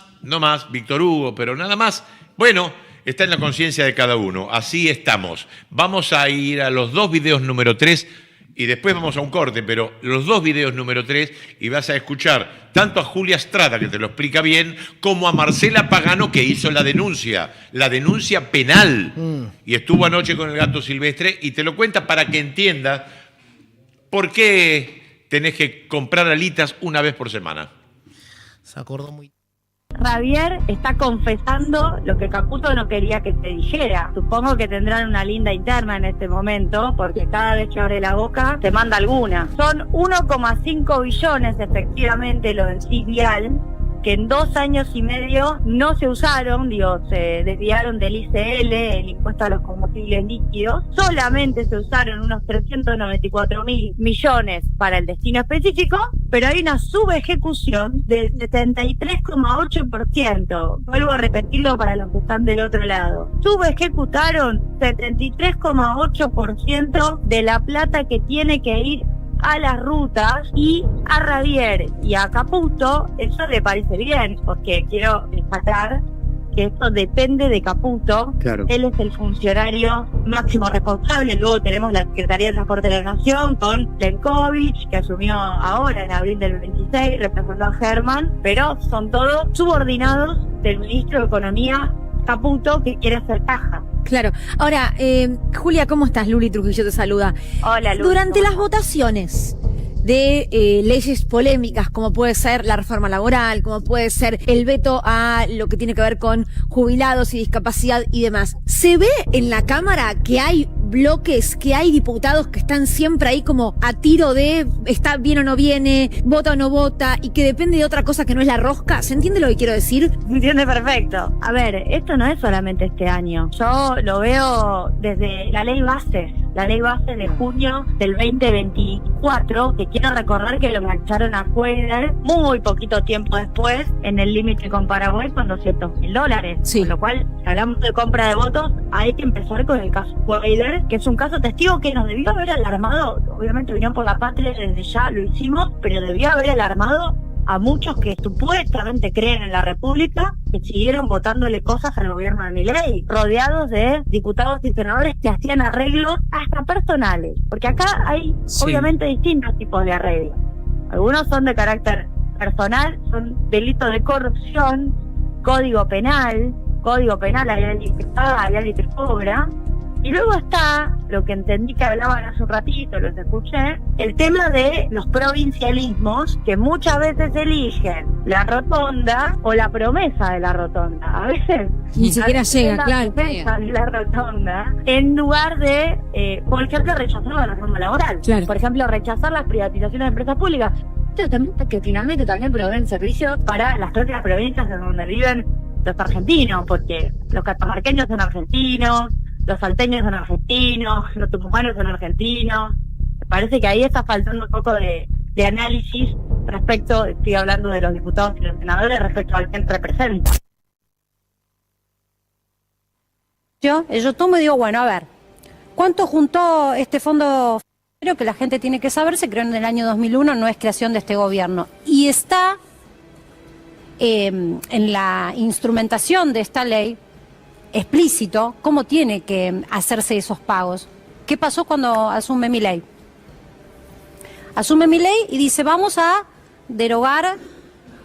Víctor Hugo, pero nada más. Bueno, está en la conciencia de cada uno. Así estamos. Vamos a ir a los 2 videos número 3 y después vamos a un corte, pero los 2 videos número 3 y vas a escuchar tanto a Julia Estrada, que te lo explica bien, como a Marcela Pagano, que hizo la denuncia penal. Y estuvo anoche con el gato silvestre y te lo cuenta para que entiendas por qué tenés que comprar alitas una vez por semana. Se acordó muy... Javier está confesando lo que Caputo no quería que se dijera. Supongo que tendrán una linda interna en este momento, porque cada vez que abre la boca te manda alguna. Son 1,5 billones efectivamente lo del CIVIAL, que en 2 años y medio no se usaron, se desviaron del ICL, el impuesto a los combustibles líquidos. Solamente se usaron unos 394.000 millones para el destino específico, pero hay una subejecución del 73,8%. Vuelvo a repetirlo para los que están del otro lado. Subejecutaron 73,8% de la plata que tiene que ir a las rutas, y a Javier y a Caputo eso le parece bien, porque quiero destacar que esto depende de Caputo. Claro. Él es el funcionario máximo responsable. Luego tenemos la Secretaría de Transporte de la Nación con Plenković, que asumió ahora en abril del 26, representó a Germán, pero son todos subordinados del ministro de Economía, Caputo, que quiere hacer caja. Claro. Ahora, Julia, ¿cómo estás? Luli Trujillo te saluda. Hola, Luli. Durante las votaciones de leyes polémicas, como puede ser la reforma laboral, como puede ser el veto a lo que tiene que ver con jubilados y discapacidad y demás, ¿se ve en la Cámara que hay bloques, que hay diputados que están siempre ahí como a tiro de está bien o no viene, vota o no vota, y que depende de otra cosa que no es la rosca? ¿Se entiende lo que quiero decir? Se entiende perfecto. A ver, esto no es solamente este año. Yo lo veo desde la ley base de junio del 2024, que quiero recordar que lo marcharon a Cuellar muy poquito tiempo después, en el límite con Paraguay, con $200.000. Sí. Con lo cual, si hablamos de compra de votos, hay que empezar con el caso Cuellar, que es un caso testigo que nos debió haber alarmado. Obviamente, Unión por la Patria desde ya lo hicimos, pero debió haber alarmado a muchos que supuestamente creen en la República, que siguieron votándole cosas al gobierno de Milei, rodeados de diputados y senadores que hacían arreglos hasta personales. Porque acá hay obviamente distintos tipos de arreglos. Algunos son de carácter personal, son delitos de corrupción, código penal, hay alguien que paga, hay alguien que cobra. Y luego está, lo que entendí que hablaban hace un ratito, los escuché, el tema de los provincialismos que muchas veces eligen la rotonda o la promesa de la rotonda. A veces ni siquiera llega, la claro. promesa de la rotonda, en lugar de, por ejemplo, rechazar la reforma laboral. Claro. Por ejemplo, rechazar las privatizaciones de empresas públicas. Esto también, que finalmente también proveen servicios para las propias provincias en donde viven los argentinos, porque los catamarqueños son argentinos, los salteños son argentinos, los tucumanos son argentinos. Me parece que ahí está faltando un poco de análisis respecto, estoy hablando de los diputados y los senadores, respecto a quién representa. Yo tomo y digo, bueno, a ver, ¿cuánto juntó este fondo? Creo que la gente tiene que saber, se creó en el año 2001, no es creación de este gobierno. Y está en la instrumentación de esta ley explícito cómo tiene que hacerse esos pagos. ¿Qué pasó cuando asume Milei? Asume Milei y dice, vamos a derogar,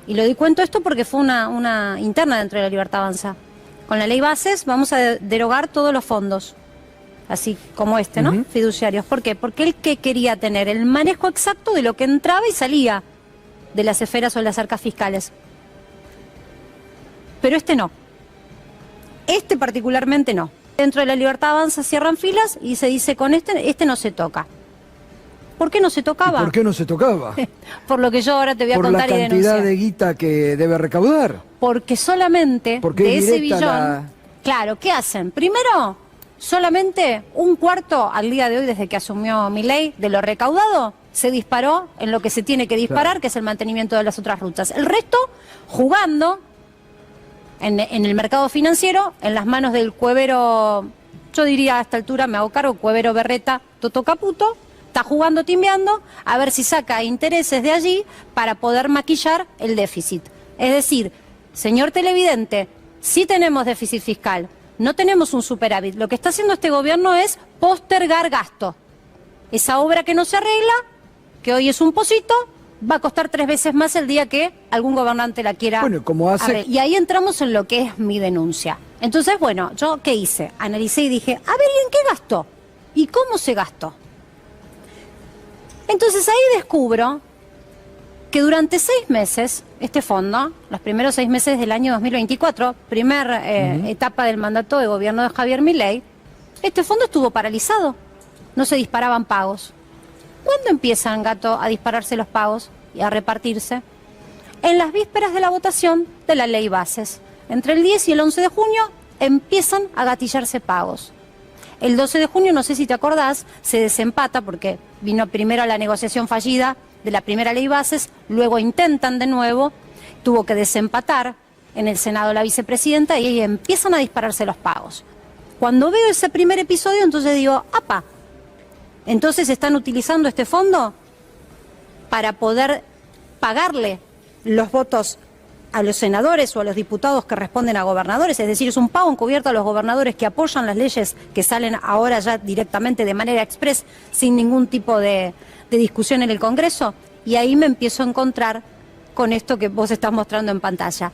y lo di cuento esto porque fue una interna dentro de la Libertad Avanza. Con la ley Bases vamos a derogar todos los fondos, así como este, ¿no? Fiduciarios. ¿Por qué? Porque él que quería tener el manejo exacto de lo que entraba y salía de las esferas o las arcas fiscales. Pero este no. Este particularmente no. Dentro de la Libertad Avanza cierran filas y se dice con este no se toca. ¿Por qué no se tocaba? ¿Y por qué no se tocaba? Por lo que yo ahora te voy a contar y denunciar. Por la cantidad de guita que debe recaudar. Porque solamente de ese billón... Claro, ¿qué hacen? Primero, solamente un cuarto al día de hoy, desde que asumió Milei, de lo recaudado, se disparó en lo que se tiene que disparar, claro, que es el mantenimiento de las otras rutas. El resto, jugando en el mercado financiero, en las manos del cuevero, yo diría a esta altura, me hago cargo, cuevero Berreta, Toto Caputo, está jugando, timbeando, a ver si saca intereses de allí para poder maquillar el déficit. Es decir, señor televidente, sí tenemos déficit fiscal, no tenemos un superávit. Lo que está haciendo este gobierno es postergar gasto. Esa obra que no se arregla, que hoy es un pocito, va a costar 3 veces más el día que algún gobernante la quiera. Bueno, como hace... Y ahí entramos en lo que es mi denuncia. Entonces, bueno, ¿yo qué hice? Analicé y dije, a ver, ¿y en qué gastó? ¿Y cómo se gastó? Entonces ahí descubro que durante 6 meses, este fondo, los primeros 6 meses del año 2024, etapa del mandato de gobierno de Javier Milei, este fondo estuvo paralizado, no se disparaban pagos. ¿Cuándo empiezan, Gato, a dispararse los pagos y a repartirse? En las vísperas de la votación de la ley Bases. Entre el 10 y el 11 de junio empiezan a gatillarse pagos. El 12 de junio, no sé si te acordás, se desempata porque vino primero la negociación fallida de la primera ley Bases, luego intentan de nuevo, tuvo que desempatar en el Senado la vicepresidenta y ahí empiezan a dispararse los pagos. Cuando veo ese primer episodio, entonces digo, ¡apa! Entonces están utilizando este fondo para poder pagarle los votos a los senadores o a los diputados que responden a gobernadores, es decir, es un pago encubierto a los gobernadores que apoyan las leyes que salen ahora ya directamente de manera express, sin ningún tipo de discusión en el Congreso, y ahí me empiezo a encontrar con esto que vos estás mostrando en pantalla.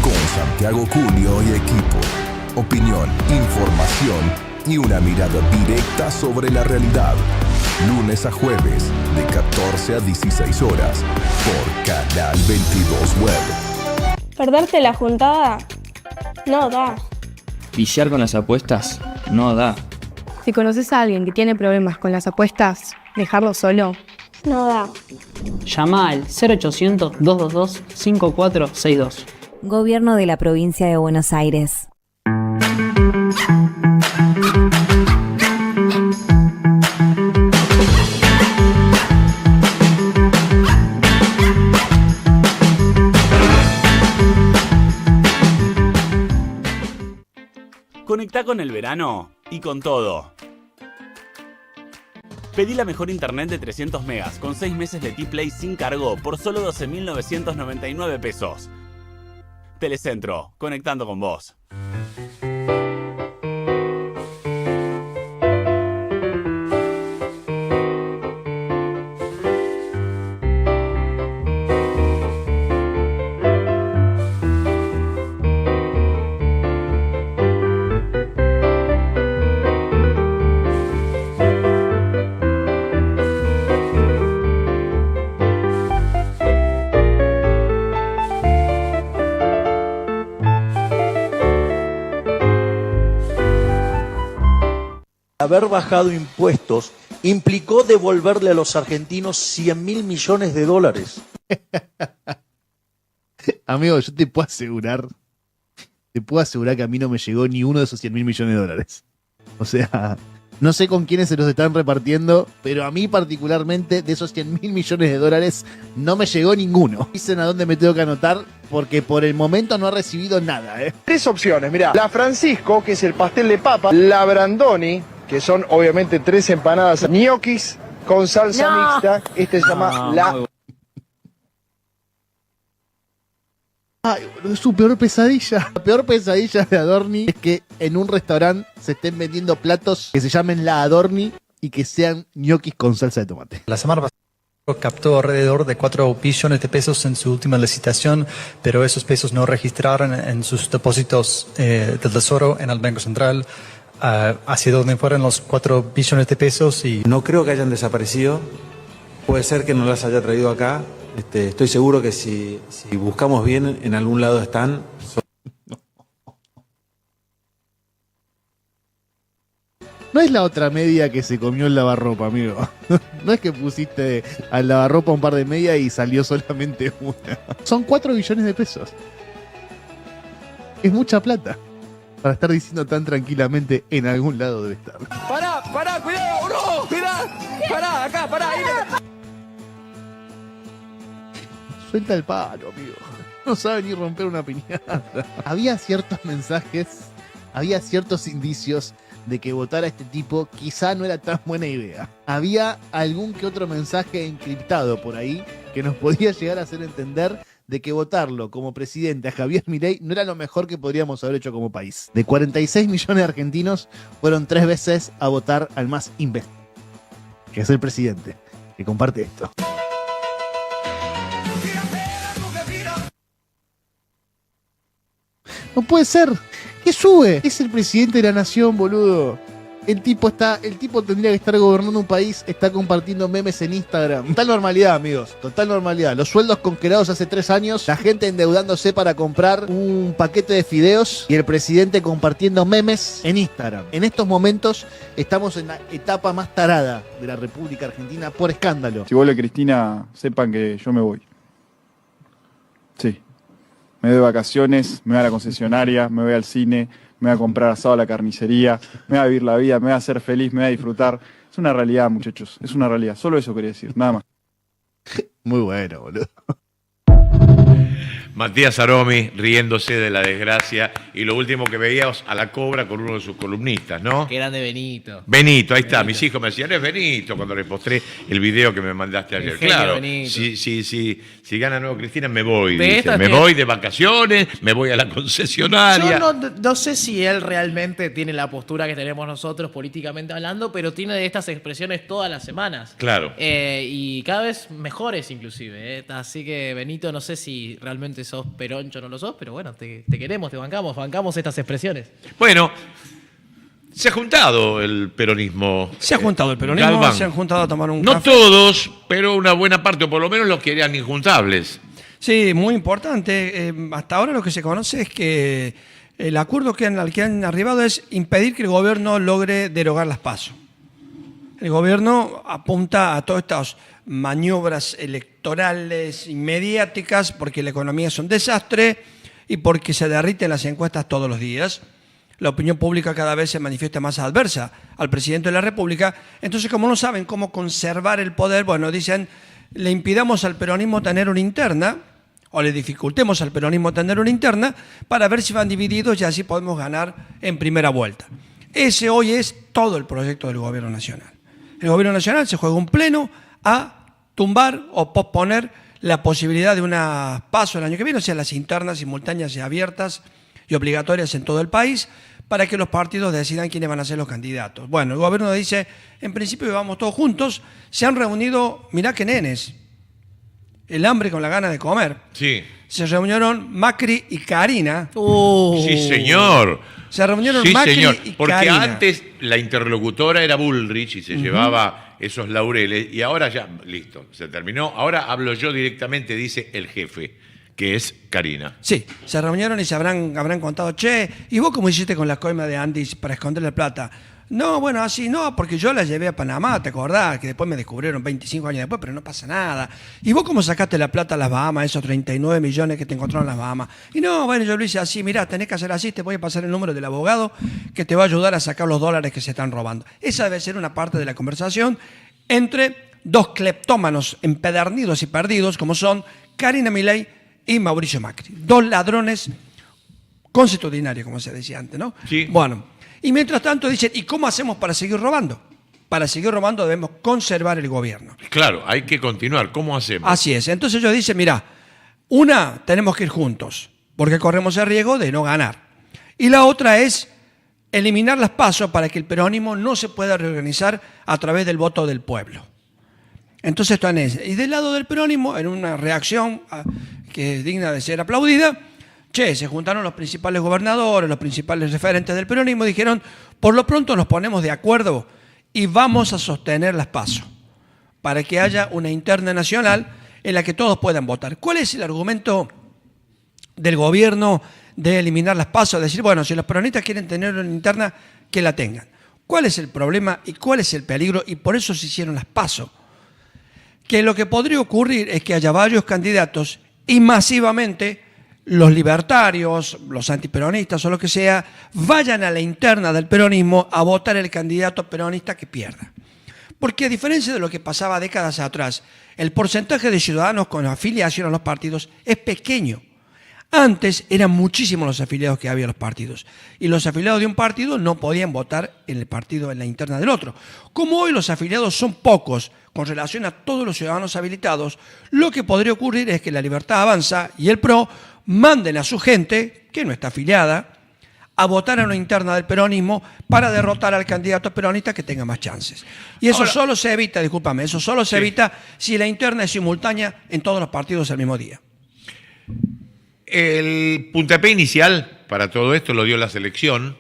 con Santiago Julio y equipo. Opinión, información y una mirada directa sobre la realidad. Lunes a jueves, de 14 a 16 horas, por Canal 22 Web. Perderte la juntada no da. Viciar con las apuestas no da. Si conoces a alguien que tiene problemas con las apuestas, dejarlo solo no da. Llama al 0800-222-5462. Gobierno de la Provincia de Buenos Aires. Conectá con el verano y con todo. Pedí la mejor internet de 300 megas con 6 meses de T-Play sin cargo por solo 12.999 pesos. Telecentro, conectando con vos. Haber bajado impuestos implicó devolverle a los argentinos 100.000 millones de dólares. Amigo, yo te puedo asegurar que a mí no me llegó ni uno de esos 100.000 millones de dólares. O sea, no sé con quiénes se los están repartiendo, pero a mí particularmente de esos 100.000 millones de dólares no me llegó ninguno. Dicen a dónde me tengo que anotar porque por el momento no he recibido nada. 3 opciones, mirá. La Francisco, que es el pastel de papa. La Brandoni, que son obviamente 3 empanadas, ñoquis con salsa mixta. Este se llama la... Ay, boludo, es su peor pesadilla. La peor pesadilla de Adorni es que en un restaurante se estén vendiendo platos que se llamen la Adorni y que sean ñoquis con salsa de tomate. La semana pasada captó alrededor de 4 billones de pesos en su última licitación, pero esos pesos no registraron en sus depósitos del Tesoro en el Banco Central. Hacia donde fueron los 4 billones de pesos y... No creo que hayan desaparecido, puede ser que no las haya traído acá, estoy seguro que si buscamos bien en algún lado están. No es la otra media que se comió el lavarropa, amigo. No es que pusiste al lavarropa un par de medias y salió solamente una. Son 4 billones de pesos. Es mucha plata para estar diciendo tan tranquilamente en algún lado debe estar. ¡Pará, cuidado! ¡No! ¡Pará, acá, ahí! Suelta el palo, amigo. No sabe ni romper una piñata. Había ciertos mensajes, había ciertos indicios de que votar a este tipo quizá no era tan buena idea. Había algún que otro mensaje encriptado por ahí que nos podía llegar a hacer entender de que votarlo como presidente a Javier Milei no era lo mejor que podríamos haber hecho como país. De 46 millones de argentinos, fueron 3 veces a votar al más imbécil, que es el presidente, que comparte esto. No puede ser. ¿Qué sube? Es el presidente de la nación, boludo. El tipo tendría que estar gobernando un país, está compartiendo memes en Instagram. Total normalidad, amigos, total normalidad. Los sueldos congelados hace 3 años, la gente endeudándose para comprar un paquete de fideos y el presidente compartiendo memes en Instagram. En estos momentos estamos en la etapa más tarada de la República Argentina por escándalo. Si vuelve Cristina, sepan que yo me voy. Sí. Me doy vacaciones, me voy a la concesionaria, me voy al cine, me voy a comprar asado a la carnicería, me voy a vivir la vida, me voy a hacer feliz, me voy a disfrutar. Es una realidad, muchachos, es una realidad. Solo eso quería decir, nada más. Muy bueno, boludo. Matías Aromi riéndose de la desgracia y lo último que veíamos a la Cobra con uno de sus columnistas, ¿no? Qué grande Benito. Benito, ahí está. Mis hijos me decían, es Benito, cuando les mostré el video que me mandaste ayer. Claro, si gana nuevo Cristina me voy. Dice. Me voy de vacaciones, me voy a la concesionaria. Yo no sé si él realmente tiene la postura que tenemos nosotros políticamente hablando, pero tiene de estas expresiones todas las semanas. Claro. Y cada vez mejores inclusive. Así que Benito no sé si realmente si sos peroncho o no lo sos, pero bueno, te queremos, te bancamos estas expresiones. Bueno, se ha juntado el peronismo. Se ha juntado el peronismo, Galván. se han juntado a tomar un No café. todos, pero una buena parte, o por lo menos los que eran injuntables. Sí, muy importante. Hasta ahora lo que se conoce es que el acuerdo al que han arribado es impedir que el gobierno logre derogar las PASO. El gobierno apunta a todas estas maniobras electorales y mediáticas porque la economía es un desastre y porque se derriten las encuestas todos los días. La opinión pública cada vez se manifiesta más adversa al presidente de la República. Entonces, como no saben cómo conservar el poder, bueno, dicen, le impidamos al peronismo tener una interna, o le dificultemos al peronismo tener una interna, para ver si van divididos y así podemos ganar en primera vuelta. Ese hoy es todo el proyecto del gobierno nacional. El gobierno nacional se juega un pleno a tumbar o posponer la posibilidad de una PASO el año que viene, o sea, las internas simultáneas y abiertas y obligatorias en todo el país, para que los partidos decidan quiénes van a ser los candidatos. Bueno, el gobierno dice, en principio vamos todos juntos, se han reunido, mirá qué nenes, el hambre con la gana de comer. Sí. Se reunieron Macri y Karina. Sí, señor. Se reunieron Sí, Macri señor. y Porque Karina. antes la interlocutora era Bullrich y se llevaba esos laureles y ahora ya, listo, se terminó. Ahora hablo yo directamente, dice el jefe, que es Karina. Sí, se reunieron y se habrán contado, che, ¿y vos cómo hiciste con la coima de Andis para esconder la plata? No, bueno, así no, porque yo la llevé a Panamá, ¿te acordás? Que después me descubrieron 25 años después, pero no pasa nada. ¿Y vos cómo sacaste la plata a las Bahamas, esos 39 millones que te encontraron en las Bahamas? Y no, bueno, yo lo hice así, mirá, tenés que hacer así, te voy a pasar el número del abogado que te va a ayudar a sacar los dólares que se están robando. Esa debe ser una parte de la conversación entre dos cleptómanos empedernidos y perdidos, como son Karina Milei y Mauricio Macri. Dos ladrones consuetudinarios, como se decía antes, ¿no? Sí. Bueno, y mientras tanto dicen, ¿y cómo hacemos para seguir robando? Para seguir robando debemos conservar el gobierno. Claro, hay que continuar. ¿Cómo hacemos? Así es. Entonces ellos dicen, mirá, tenemos que ir juntos, porque corremos el riesgo de no ganar. Y la otra es eliminar las PASO para que el peronismo no se pueda reorganizar a través del voto del pueblo. Entonces están en ese. Y del lado del peronismo, en una reacción que es digna de ser aplaudida, se juntaron los principales gobernadores, los principales referentes del peronismo y dijeron, por lo pronto nos ponemos de acuerdo y vamos a sostener las PASO para que haya una interna nacional en la que todos puedan votar. ¿Cuál es el argumento del gobierno de eliminar las PASO? Decir, bueno, si los peronistas quieren tener una interna, que la tengan. ¿Cuál es el problema y cuál es el peligro? Y por eso se hicieron las PASO. Que lo que podría ocurrir es que haya varios candidatos y masivamente los libertarios, los antiperonistas o lo que sea, vayan a la interna del peronismo a votar el candidato peronista que pierda. Porque a diferencia de lo que pasaba décadas atrás, el porcentaje de ciudadanos con afiliación a los partidos es pequeño. Antes eran muchísimos los afiliados que había a los partidos y los afiliados de un partido no podían votar en el partido, en la interna del otro. Como hoy los afiliados son pocos con relación a todos los ciudadanos habilitados, lo que podría ocurrir es que la Libertad Avanza y el PRO manden a su gente, que no está afiliada, a votar en una interna del peronismo para derrotar al candidato peronista que tenga más chances. Y eso solo se evita, discúlpame, eso solo se evita si la interna es simultánea en todos los partidos al mismo día. El puntapié inicial para todo esto lo dio la selección,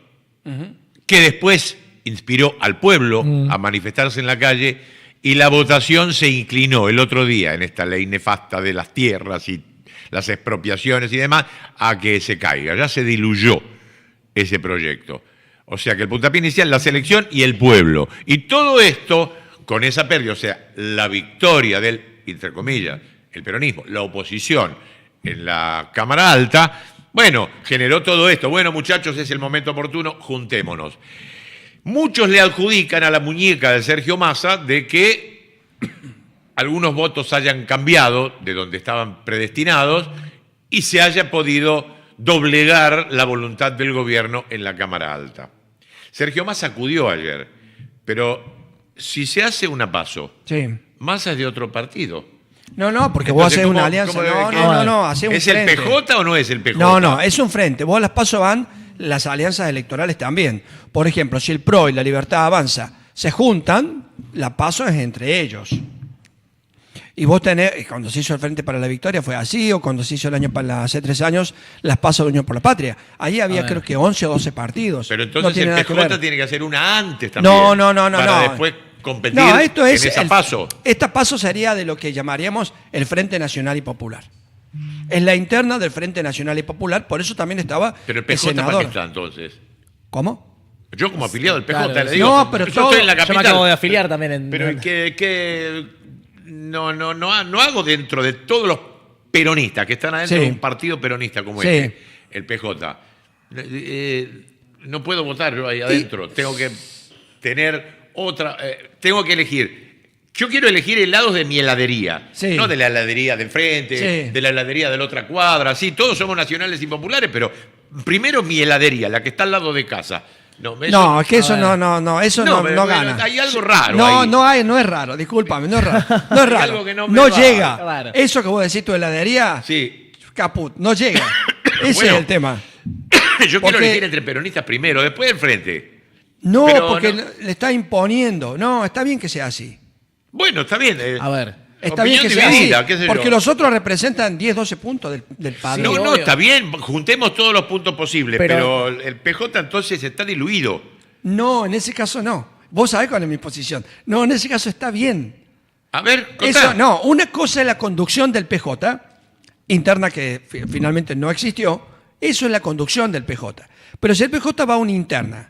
que después inspiró al pueblo a manifestarse en la calle y la votación se inclinó el otro día en esta ley nefasta de las tierras y las expropiaciones y demás, a que se caiga. Ya se diluyó ese proyecto. O sea que el puntapié inicial, la selección y el pueblo. Y todo esto con esa pérdida, o sea, la victoria del, entre comillas, el peronismo, la oposición en la Cámara Alta, bueno, generó todo esto. Bueno, muchachos, es el momento oportuno, juntémonos. Muchos le adjudican a la muñeca de Sergio Massa de que algunos votos hayan cambiado de donde estaban predestinados y se haya podido doblegar la voluntad del gobierno en la Cámara Alta. Sergio Massa acudió ayer, pero si se hace una PASO, Massa es de otro partido. No, porque vos haces una alianza. No, haces un ¿Es frente. el PJ o no es el PJ? No, es un frente. Vos las PASO van, las alianzas electorales también. Por ejemplo, si el PRO y la Libertad Avanza se juntan, la PASO es entre ellos. Y vos tenés, cuando se hizo el Frente para la Victoria fue así, o cuando se hizo el año hace 3 años, las PASO de Unión por la Patria. Ahí había creo que 11 o 12 partidos. Pero entonces no tiene el nada que PJ ver. tiene que hacer una antes también. No. Para después competir No, esto es en esa PASO. Esta PASO sería de lo que llamaríamos el Frente Nacional y Popular. Es la interna del Frente Nacional y Popular, por eso también estaba Pero el PJ ¿para qué está entonces? ¿Cómo? Yo como afiliado del PJ Claro, le digo, no, pero yo todo- estoy en la Yo me capital. acabo de afiliar también en. Pero que no hago dentro de todos los peronistas que están adentro Sí. de un partido peronista como Sí. el PJ. No puedo votar yo ahí adentro. Tengo que tener otra. Tengo que elegir. Yo quiero elegir helados de mi heladería, Sí. no de la heladería de enfrente, Sí. de la heladería de la otra cuadra. Sí, todos somos nacionales y populares, pero primero mi heladería, la que está al lado de casa. No, es que eso no pero gana. hay algo raro No, ahí. no es raro, discúlpame, no es raro. No es Hay raro. algo que no me No va. llega. Claro. Eso que vos decís tu heladería, Sí. caput, no llega. Ese Bueno. es el tema. Yo quiero Porque- elegir entre peronistas primero, después del frente. No, Pero porque no- le está imponiendo. No, está bien que sea así. Bueno, está bien. A ver. Está bien opinión que sea dividida, así. qué sé Porque yo. los otros representan 10, 12 puntos del padre. No, obvio. está bien, juntemos todos los puntos posibles, Pero- pero el PJ entonces está diluido. No, en ese caso no. Vos sabés cuál es mi posición. No, en ese caso está bien. A ver, contá. Eso, no, una cosa es la conducción del PJ, interna que finalmente no existió, eso es la conducción del PJ. Pero si el PJ va a una interna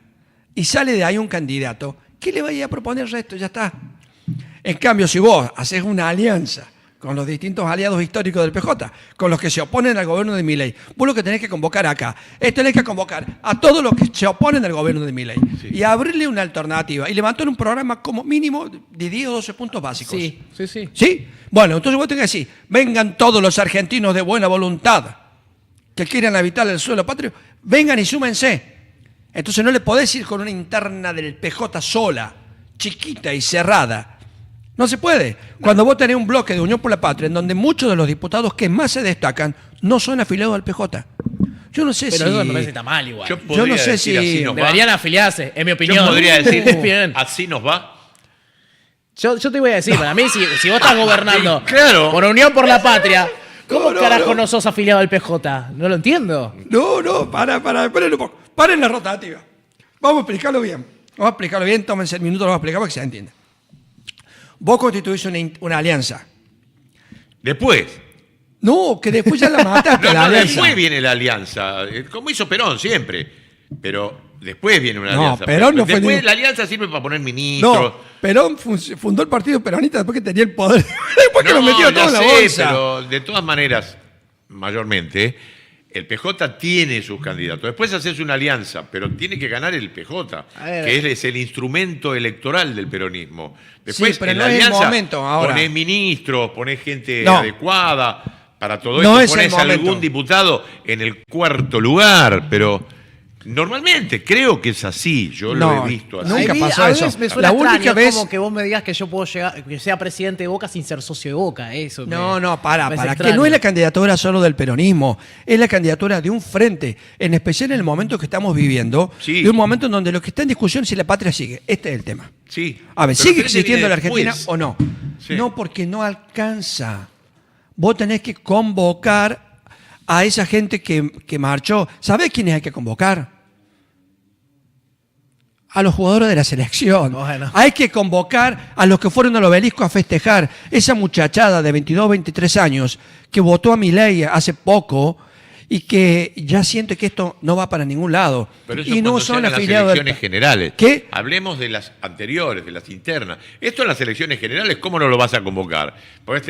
y sale de ahí un candidato, ¿qué le vaya a proponer el resto? Ya está. En cambio, si vos haces una alianza con los distintos aliados históricos del PJ, con los que se oponen al gobierno de Milei, vos lo que tenés que convocar acá es tenés que convocar a todos los que se oponen al gobierno de Milei y abrirle una alternativa y levantar un programa como mínimo de 10 o 12 puntos básicos. Sí. ¿Sí? Bueno, entonces vos tenés que decir, vengan todos los argentinos de buena voluntad que quieran habitar el suelo patrio, vengan y súmense. Entonces no le podés ir con una interna del PJ sola, chiquita y cerrada. No se puede. Cuando vos tenés un bloque de Unión por la Patria en donde muchos de los diputados que más se destacan no son afiliados al PJ. Yo no sé Pero si... eso me parece que está mal igual. Yo Yo no podría sé decir si así nos va. Deberían afiliarse, en mi opinión. Yo podría decir Bien. así nos va. Yo te voy a decir, para mí, si vos estás gobernando Claro. por Unión por la Patria, ¿cómo No, carajo no sos afiliado al PJ? No lo entiendo. No, esperen un poco. Paren la rotativa. Vamos a explicarlo bien. Tómense el minuto, lo vamos a explicar para que se entienda. Vos constituís una alianza. Después. No, que después ya la mataste, No, la alianza. después viene la alianza, como hizo Perón siempre. Pero después viene una No, alianza. Perón no fue después ningún- la alianza sirve para poner ministros. No, Perón fundó el Partido Peronista después que tenía el poder. Después que lo metió ya todo en la sé, bolsa. pero de todas maneras, mayormente, el PJ tiene sus candidatos. Después haces una alianza, pero tiene que ganar el PJ, A ver. que es el instrumento electoral del peronismo. Después, Sí, pero en no la es el alianza, momento ahora. ponés ministros, ponés gente No. adecuada para todo No esto. es el Ponés momento. algún diputado en el cuarto lugar, pero normalmente creo que es así. Yo lo No, he visto así. nunca A mí, pasó a eso. veces me suena La única extraño vez- como que vos me digas que yo puedo llegar, que sea presidente de Boca sin ser socio de Boca. Eso No, me para, parece que extraño. no es la candidatura solo del peronismo, es la candidatura de un frente, en especial en el momento que estamos viviendo, Sí. de un momento en donde lo que está en discusión es si la patria sigue. Este es el tema. Sí. A ver, Pero ¿sigue Frente existiendo viene la Argentina después. o no? Sí. No, porque no alcanza. Vos tenés que convocar a esa gente que marchó. ¿Sabés quiénes hay que convocar? A los jugadores de la selección. Bueno. Hay que convocar a los que fueron al obelisco a festejar. Esa muchachada de 22, 23 años que votó a Milei hace poco y que ya siente que esto no va para ningún lado. Pero eso Y no cuando son sean las afiliados elecciones generales. ¿Qué? Hablemos de las anteriores, de las internas. Esto en las elecciones generales, ¿cómo no lo vas a convocar? Podés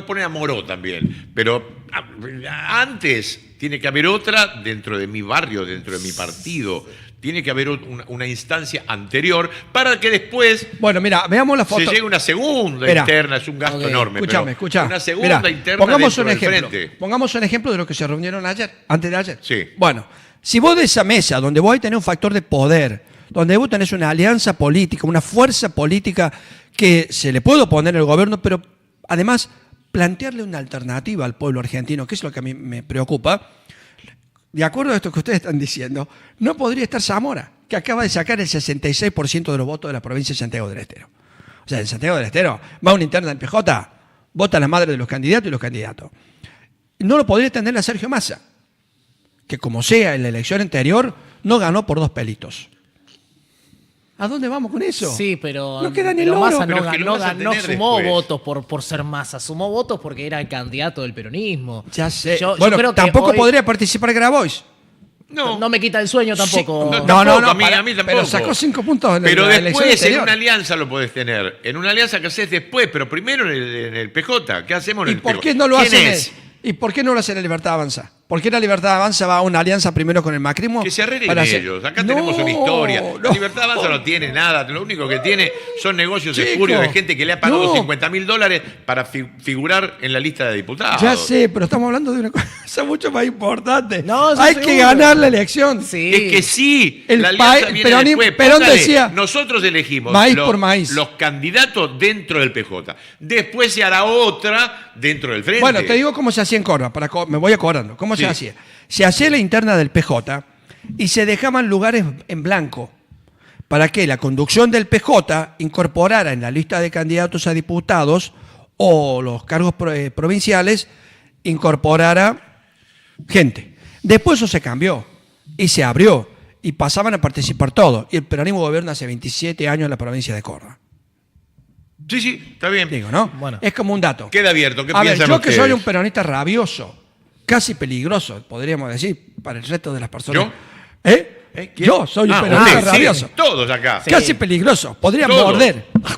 poner a Moró también, pero antes tiene que haber otra dentro de mi barrio, dentro de mi partido. Tiene que haber una instancia anterior para que después Bueno, mira, veamos la foto. se llegue una segunda Espera. interna. Es un gasto enorme. Escúchame, pero escucha. Una segunda Mirá, interna pongamos dentro un del ejemplo. frente. Pongamos un ejemplo de lo que se reunieron ayer, antes de ayer. Sí. Bueno, si vos de esa mesa, donde vos tenés un factor de poder, donde vos tenés una alianza política, una fuerza política que se le puede oponer al gobierno, pero además plantearle una alternativa al pueblo argentino, que es lo que a mí me preocupa, de acuerdo a esto que ustedes están diciendo, no podría estar Zamora, que acaba de sacar el 66% de los votos de la provincia de Santiago del Estero. O sea, en Santiago del Estero va una interna del PJ, Vota la madre de los candidatos y los candidatos. No lo podría tener a Sergio Massa, que como sea en la elección anterior, no ganó por 2 pelitos. ¿A dónde vamos con eso? Sí, pero no queda ni pero el Massa oro. no, Pero es que lo vas a no tener sumó después. votos por ser Massa, sumó votos porque era el candidato del peronismo. Ya sé. Yo Bueno, creo que tampoco hoy- podría participar Grabois. No me quita el sueño tampoco. A mí tampoco. Pero sacó 5 puntos en Pero la elección después en anterior. una alianza lo podés tener. En una alianza que haces después, pero primero en el PJ. ¿Qué hacemos en ¿Y el por PJ? qué no lo ¿Quién hacen? es? ¿Y por qué no lo hacen en Libertad Avanza? ¿Por qué la Libertad Avanza va a una alianza primero con el macrismo? Que se arreglen para hacer- ellos. Acá tenemos una historia. La Libertad Avanza no tiene nada. Lo único que tiene son negocios Chico, espurios de gente que le ha pagado no. $50.000 para figurar en la lista de diputados. Ya sé, pero estamos hablando de una cosa mucho más importante. No, eso hay que seguro. ganar la elección. Sí. Es que sí, El la alianza país- viene Perón- después. Perón Póngale, decía, nosotros elegimos maíz por maíz. los candidatos dentro del PJ. Después se hará otra dentro del frente. Bueno, te digo cómo se hacía en Córdoba, me voy acordando. ¿Cómo Sí. se hacía? Se hacía la interna del PJ y se dejaban lugares en blanco para que la conducción del PJ incorporara en la lista de candidatos a diputados o los cargos provinciales, incorporara gente. Después eso se cambió y se abrió y pasaban a participar todos. Y el peronismo gobierna hace 27 años en la provincia de Córdoba. Sí, sí, está bien. Digo, ¿no? Bueno. Es como un dato. Queda abierto. ¿Qué A ver, piensan yo que ustedes? soy un peronista rabioso, casi peligroso, podríamos decir, para el resto de las personas. ¿Yo? ¿Eh? Yo soy un Ah, peronista usted, sí, rabioso. todos acá. Casi peligroso. Podría Todos.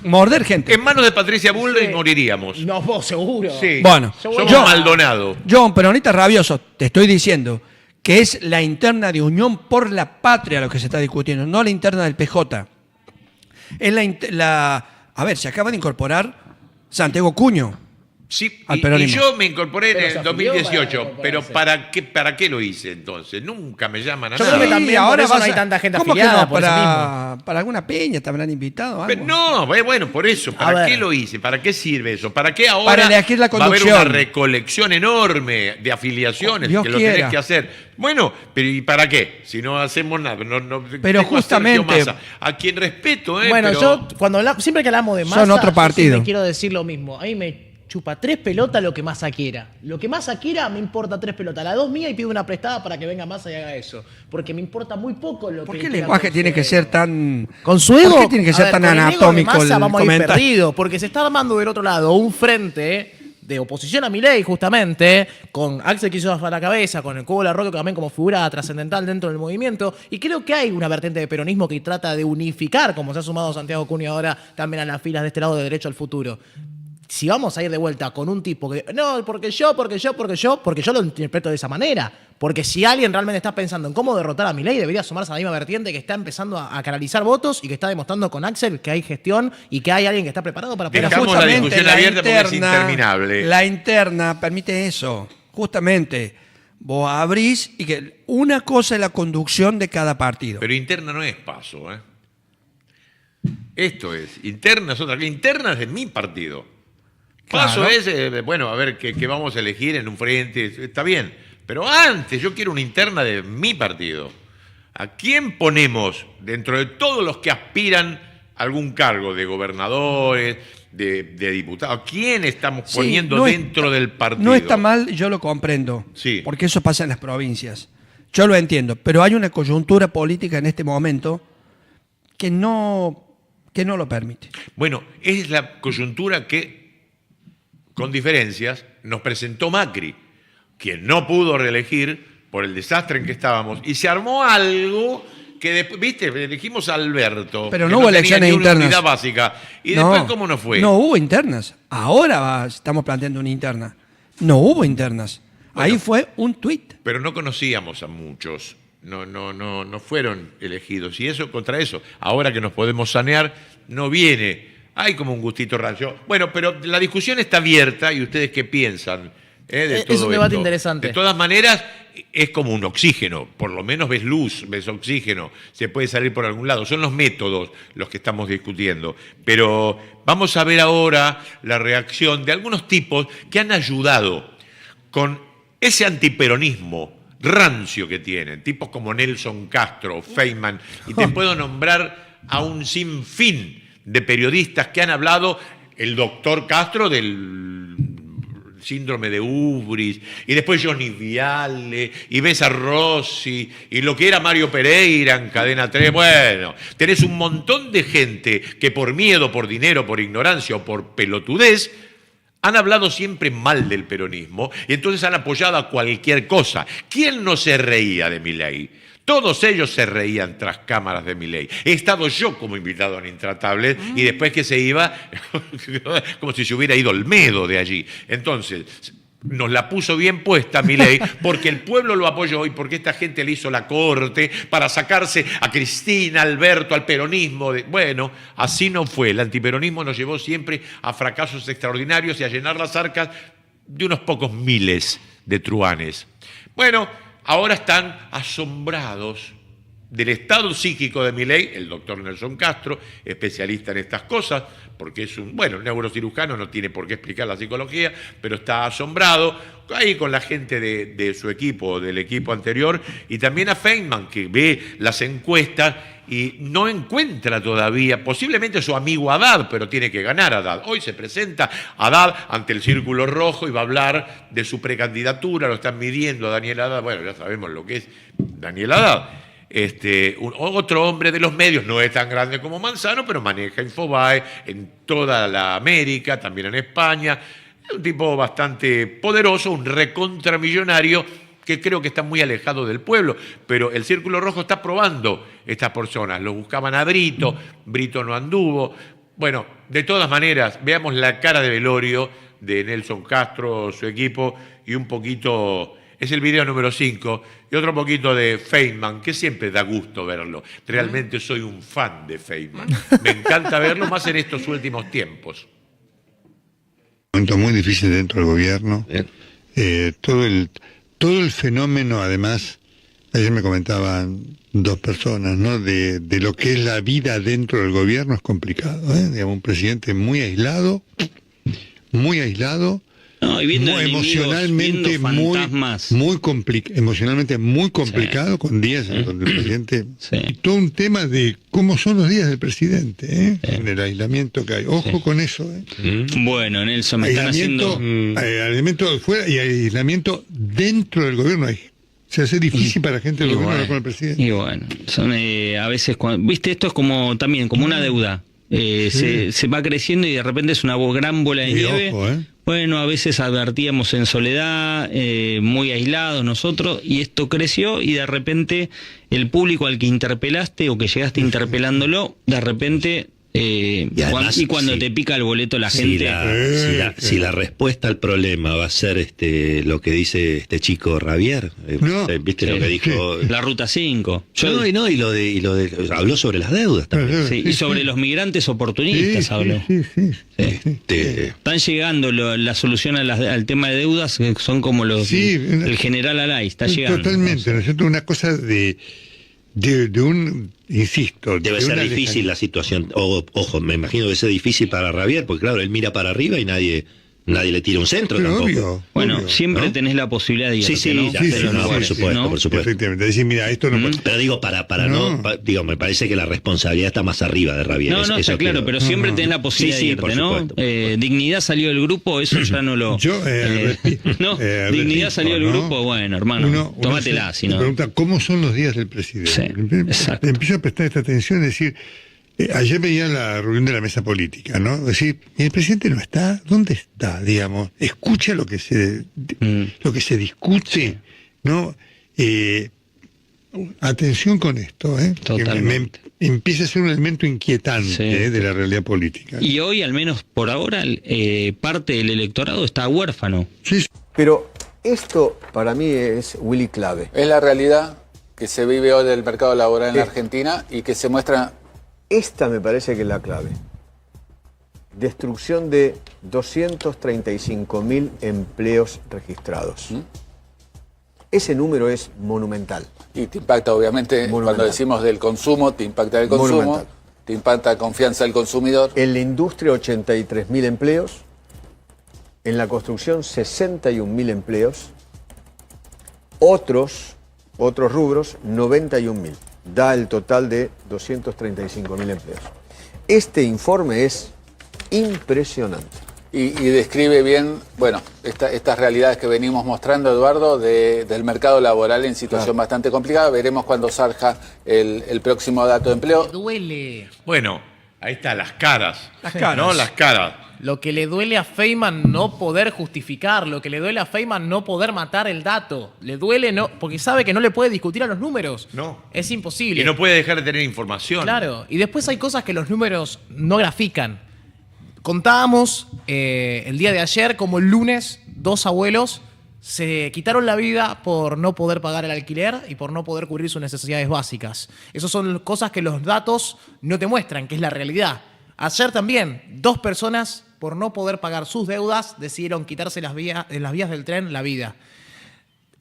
morder gente. En manos de Patricia Bullrich moriríamos. No, vos seguro. Sí. Bueno, somos yo- Maldonado. Yo, un peronista rabioso, te estoy diciendo que es la interna de Unión por la Patria lo que se está discutiendo, no la interna del PJ. Es a ver, se acaba de incorporar Santiago Cuño. Sí, al y peronismo. yo me incorporé Pero en se el afilió 2018, para pero incorporarse. ¿para qué lo hice entonces? Nunca me llaman a Yo nada. creo que también por eso no hay a- tanta gente ¿Cómo que afiliada no? por eso Para alguna peña te habrán invitado. Pero algo. no, bueno, por eso, A ¿para ver. qué lo hice? ¿Para qué sirve eso? ¿Para qué ahora Para elegir la va a haber conducción. una recolección enorme de afiliaciones Dios que lo quiera. tenés que hacer? Bueno, pero ¿y para qué? Si no hacemos nada. No, Pero dejo a Sergio justamente- Massa, a quien respeto, Bueno, pero- yo cuando siempre que hablamos de Massa, Son otro yo partido. siempre quiero decir lo mismo. A mí me chupa 3 pelotas lo que Massa quiera. Lo que Massa quiera me importa 3 pelotas. La 2 mía y pido una prestada para que venga Massa y haga eso. Porque me importa muy poco lo ¿Por que qué el quiera lenguaje con tiene su que ego. ser tan... Con su ego. ¿Por qué tiene que a ser ver, tan con el ego de anatómico Massa el vamos a ir comentario? perdidos, porque se está armando del otro lado un frente de oposición a Milei, justamente, con Axel Kicillof a la cabeza, con el Cubo Larroque también como figura trascendental dentro del movimiento, y creo que hay una vertiente de peronismo que trata de unificar, como se ha sumado Santiago Cuño ahora también a las filas de este lado de Derecho al Futuro. Si vamos a ir de vuelta con un tipo que, no, porque yo lo interpreto de esa manera. Porque si alguien realmente está pensando en cómo derrotar a Milei, debería sumarse a la misma vertiente que está empezando a canalizar votos y que está demostrando con Axel que hay gestión y que hay alguien que está preparado para poder Dejamos la Justamente discusión abierta porque es interminable. La interna permite eso. Justamente, vos abrís y que una cosa es la conducción de cada partido. Pero interna no es paso, ¿eh? Esto es. Interna es otra cosa. Interna es de mi partido. Paso Claro. es, bueno, a ver qué vamos a elegir en un frente. Está bien. Pero antes yo quiero una interna de mi partido. ¿A quién ponemos dentro de todos los que aspiran a algún cargo de gobernadores, de diputados? ¿A quién estamos Sí, poniendo no dentro está- del partido? No está mal, yo lo comprendo. Sí. Porque eso pasa en las provincias. Yo lo entiendo. Pero hay una coyuntura política en este momento que no lo permite. Bueno, es la coyuntura que, con diferencias, nos presentó Macri, quien no pudo reelegir por el desastre en que estábamos, y se armó algo que después, viste, elegimos a Alberto, Pero que no hubo tenía elecciones ni una internas. unidad básica, y No, después ¿cómo no fue? No hubo internas. Ahora estamos planteando una interna. No hubo internas. Ahí fue un tuit. Pero no conocíamos a muchos, no fueron elegidos, y eso contra eso. Ahora que nos podemos sanear, no viene, hay como un gustito rancio. Bueno, pero la discusión está abierta, y ustedes qué piensan de Es todo un debate esto? interesante. De todas maneras, es como un oxígeno, por lo menos ves luz, ves oxígeno, se puede salir por algún lado. Son los métodos los que estamos discutiendo. Pero vamos a ver ahora la reacción de algunos tipos que han ayudado con ese antiperonismo rancio que tienen, tipos como Nelson Castro, Feynman, y te puedo nombrar a un sinfín de periodistas que han hablado, el doctor Castro del síndrome de Ubris, y después Johnny Viale, y ves a Rossi, y lo que era Mario Pereira en Cadena 3. Bueno, tenés un montón de gente que por miedo, por dinero, por ignorancia o por pelotudez han hablado siempre mal del peronismo y entonces han apoyado a cualquier cosa. ¿Quién no se reía de Milei? Todos ellos se reían tras cámaras de Milei. He estado yo como invitado en Intratables y después que se iba, como si se hubiera ido Olmedo de allí. Entonces, nos la puso bien puesta Milei porque el pueblo lo apoyó y porque esta gente le hizo la corte para sacarse a Cristina, Alberto, al peronismo. Bueno, así no fue. El antiperonismo nos llevó siempre a fracasos extraordinarios y a llenar las arcas de unos pocos miles de truanes. Bueno, ahora están asombrados del estado psíquico de Milei, el doctor Nelson Castro, especialista en estas cosas, porque es un neurocirujano, no tiene por qué explicar la psicología, pero está asombrado, ahí con la gente de su equipo, del equipo anterior, y también a Feynman, que ve las encuestas y no encuentra todavía, posiblemente su amigo Haddad, pero tiene que ganar Haddad. Hoy se presenta Haddad ante el Círculo Rojo y va a hablar de su precandidatura, lo están midiendo a Daniel Haddad, bueno, ya sabemos lo que es Daniel Haddad. Otro hombre de los medios, no es tan grande como Manzano, pero maneja Infobae en toda la América, también en España. Es un tipo bastante poderoso, un recontramillonario que creo que está muy alejado del pueblo, pero el Círculo Rojo está probando estas personas. Lo buscaban a Brito, Brito no anduvo. Bueno, de todas maneras, veamos la cara de velorio de Nelson Castro, su equipo, y un poquito... Es el video número 5 y otro poquito de Feynman, que siempre da gusto verlo. Realmente soy un fan de Feynman. Me encanta verlo más en estos últimos tiempos. Un momento muy difícil dentro del gobierno. Todo el fenómeno, además, ayer me comentaban dos personas, ¿no? De lo que es la vida dentro del gobierno es complicado, Digamos, un presidente muy aislado, no, y viendo emocionalmente emocionalmente muy complicado, con días en donde el presidente... Y todo un tema de cómo son los días del presidente, en el aislamiento que hay. Ojo con eso, Bueno, Nelson, me están haciendo... aislamiento fuera y aislamiento dentro del gobierno. Se hace difícil para la gente del gobierno hablar con el presidente. Y bueno, son a veces... viste, esto es como una deuda. Se va creciendo y de repente es una gran bola de nieve. Ojo, Bueno, a veces advertíamos en soledad, muy aislados nosotros, y esto creció y de repente el público al que interpelaste o que llegaste interpelándolo, de repente... cuando te pica el boleto la gente... Si la respuesta al problema va a ser lo que dice este chico Ravier, ¿viste lo que dijo? La Ruta 5. Habló sobre las deudas también. Sí, y sobre los migrantes oportunistas habló. Están llegando la solución al tema de deudas, que son como el general Alay, está llegando. Totalmente, ¿no es cierto? Una cosa de un... Insisto. Debe ser difícil la situación. Ojo, me imagino que debe ser difícil para Ravier, porque claro, él mira para arriba y nadie le tira un centro tampoco. Bueno, siempre tenés la posibilidad de irte, ¿no? Por supuesto. Efectivamente, decir, mira, esto no puede... Pero digo, me parece que la responsabilidad está más arriba de Ravier. No, está claro, pero siempre tenés la posibilidad de irte, ¿no? Dignidad salió del grupo, eso ya no lo... Dignidad salió del grupo, bueno, hermano, tómatela, si no... Me pregunta, ¿cómo son los días del presidente? Empiezo a prestar esta atención, es decir... ayer veía la reunión de la mesa política, ¿no? Es decir, el presidente no está, ¿dónde está? Digamos, escucha lo que se discute, ¿no? Atención con esto, Totalmente. Que empieza a ser un elemento inquietante de la realidad política. Y hoy, al menos por ahora, parte del electorado está huérfano. Sí. Pero esto para mí es Willy clave. Es la realidad que se vive hoy del mercado laboral en la Argentina y que se muestra... Esta me parece que es la clave. Destrucción de 235.000 empleos registrados. Ese número es monumental. Y te impacta, obviamente, cuando decimos del consumo, te impacta el consumo, te impacta la confianza del consumidor. En la industria, 83.000 empleos. En la construcción, 61.000 empleos. Otros rubros, 91.000. Da el total de 235.000 empleos. Este informe es impresionante. Y describe bien, bueno, estas realidades que venimos mostrando, Eduardo, del mercado laboral en situación bastante complicada. Veremos cuando salga el próximo dato de empleo. Duele. Bueno, ahí está, las caras. Las caras. ¿No? Las caras. Lo que le duele a Feynman no poder justificar, lo que le duele a Feynman no poder matar el dato. Le duele no, porque sabe que no le puede discutir a los números. No. Es imposible. Y no puede dejar de tener información. Claro. Y después hay cosas que los números no grafican. Contábamos el día de ayer como el lunes 2 abuelos se quitaron la vida por no poder pagar el alquiler y por no poder cubrir sus necesidades básicas. Esas son cosas que los datos no te muestran, que es la realidad. Ayer también 2 personas por no poder pagar sus deudas decidieron quitarse en las vías del tren la vida.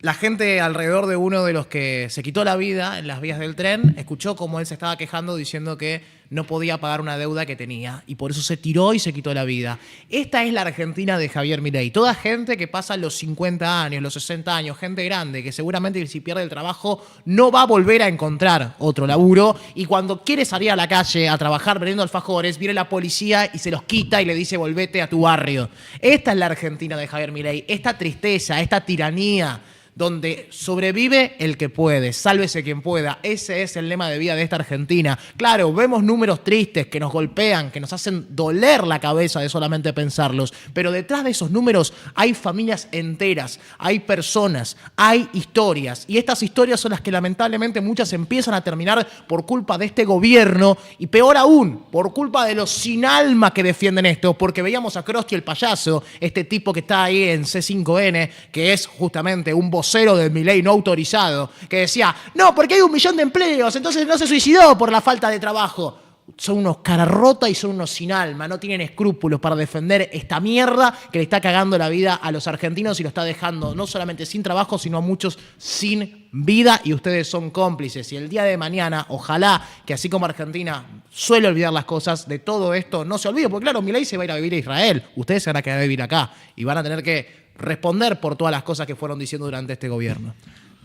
La gente alrededor de uno de los que se quitó la vida en las vías del tren escuchó cómo él se estaba quejando diciendo que no podía pagar una deuda que tenía y por eso se tiró y se quitó la vida. Esta es la Argentina de Javier Milei. Toda gente que pasa los 50 años, los 60 años, gente grande que seguramente si pierde el trabajo no va a volver a encontrar otro laburo y cuando quiere salir a la calle a trabajar vendiendo alfajores, viene la policía y se los quita y le dice volvete a tu barrio. Esta es la Argentina de Javier Milei. Esta tristeza, esta tiranía donde sobrevive el que puede, sálvese quien pueda. Ese es el lema de vida de esta Argentina. Claro, vemos números tristes que nos golpean, que nos hacen doler la cabeza de solamente pensarlos, pero detrás de esos números hay familias enteras, hay personas, hay historias, y estas historias son las que lamentablemente muchas empiezan a terminar por culpa de este gobierno, y peor aún, por culpa de los sin alma que defienden esto, porque veíamos a Krusty el payaso, este tipo que está ahí en C5N, que es justamente un vocero de Milei no autorizado, que decía, no, porque hay 1 millón de empleos, entonces no se suicidó por la falta de trabajo. Son unos cara rota y son unos sin alma, no tienen escrúpulos para defender esta mierda que le está cagando la vida a los argentinos y lo está dejando no solamente sin trabajo, sino a muchos sin vida, y ustedes son cómplices. Y el día de mañana, ojalá que así como Argentina suele olvidar las cosas, de todo esto no se olvide, porque claro, Milei se va a ir a vivir a Israel, ustedes se van a quedar a vivir acá y van a tener que responder por todas las cosas que fueron diciendo durante este gobierno.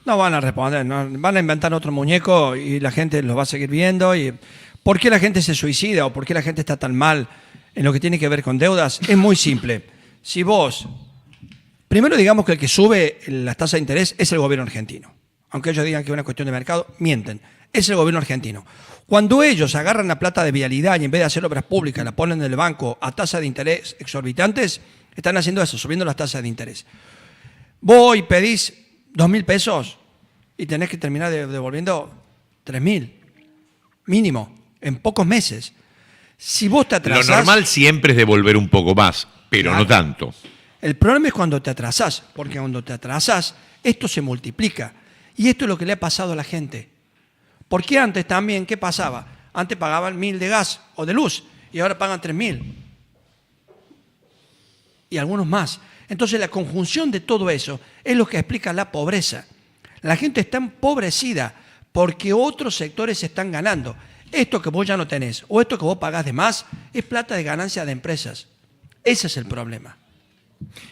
No van a responder, no, van a inventar otro muñeco y la gente los va a seguir viendo. Y ¿por qué la gente se suicida o por qué la gente está tan mal en lo que tiene que ver con deudas? Es muy simple. Si vos, primero digamos que el que sube las tasas de interés es el gobierno argentino. Aunque ellos digan que es una cuestión de mercado, mienten. Es el gobierno argentino. Cuando ellos agarran la plata de vialidad y en vez de hacer obras públicas la ponen en el banco a tasas de interés exorbitantes, están haciendo eso, subiendo las tasas de interés. Vos pedís 2.000 pesos y tenés que terminar devolviendo 3.000, mínimo, en pocos meses. Si vos te atrasás... Lo normal siempre es devolver un poco más, pero claro, no tanto. El problema es cuando te atrasás, porque cuando te atrasás, esto se multiplica. Y esto es lo que le ha pasado a la gente. Porque antes también, ¿qué pasaba? Antes pagaban 1.000 de gas o de luz y ahora pagan 3.000. Y algunos más. Entonces la conjunción de todo eso es lo que explica la pobreza. La gente está empobrecida porque otros sectores están ganando. Esto que vos ya no tenés o esto que vos pagás de más es plata de ganancia de empresas. Ese es el problema.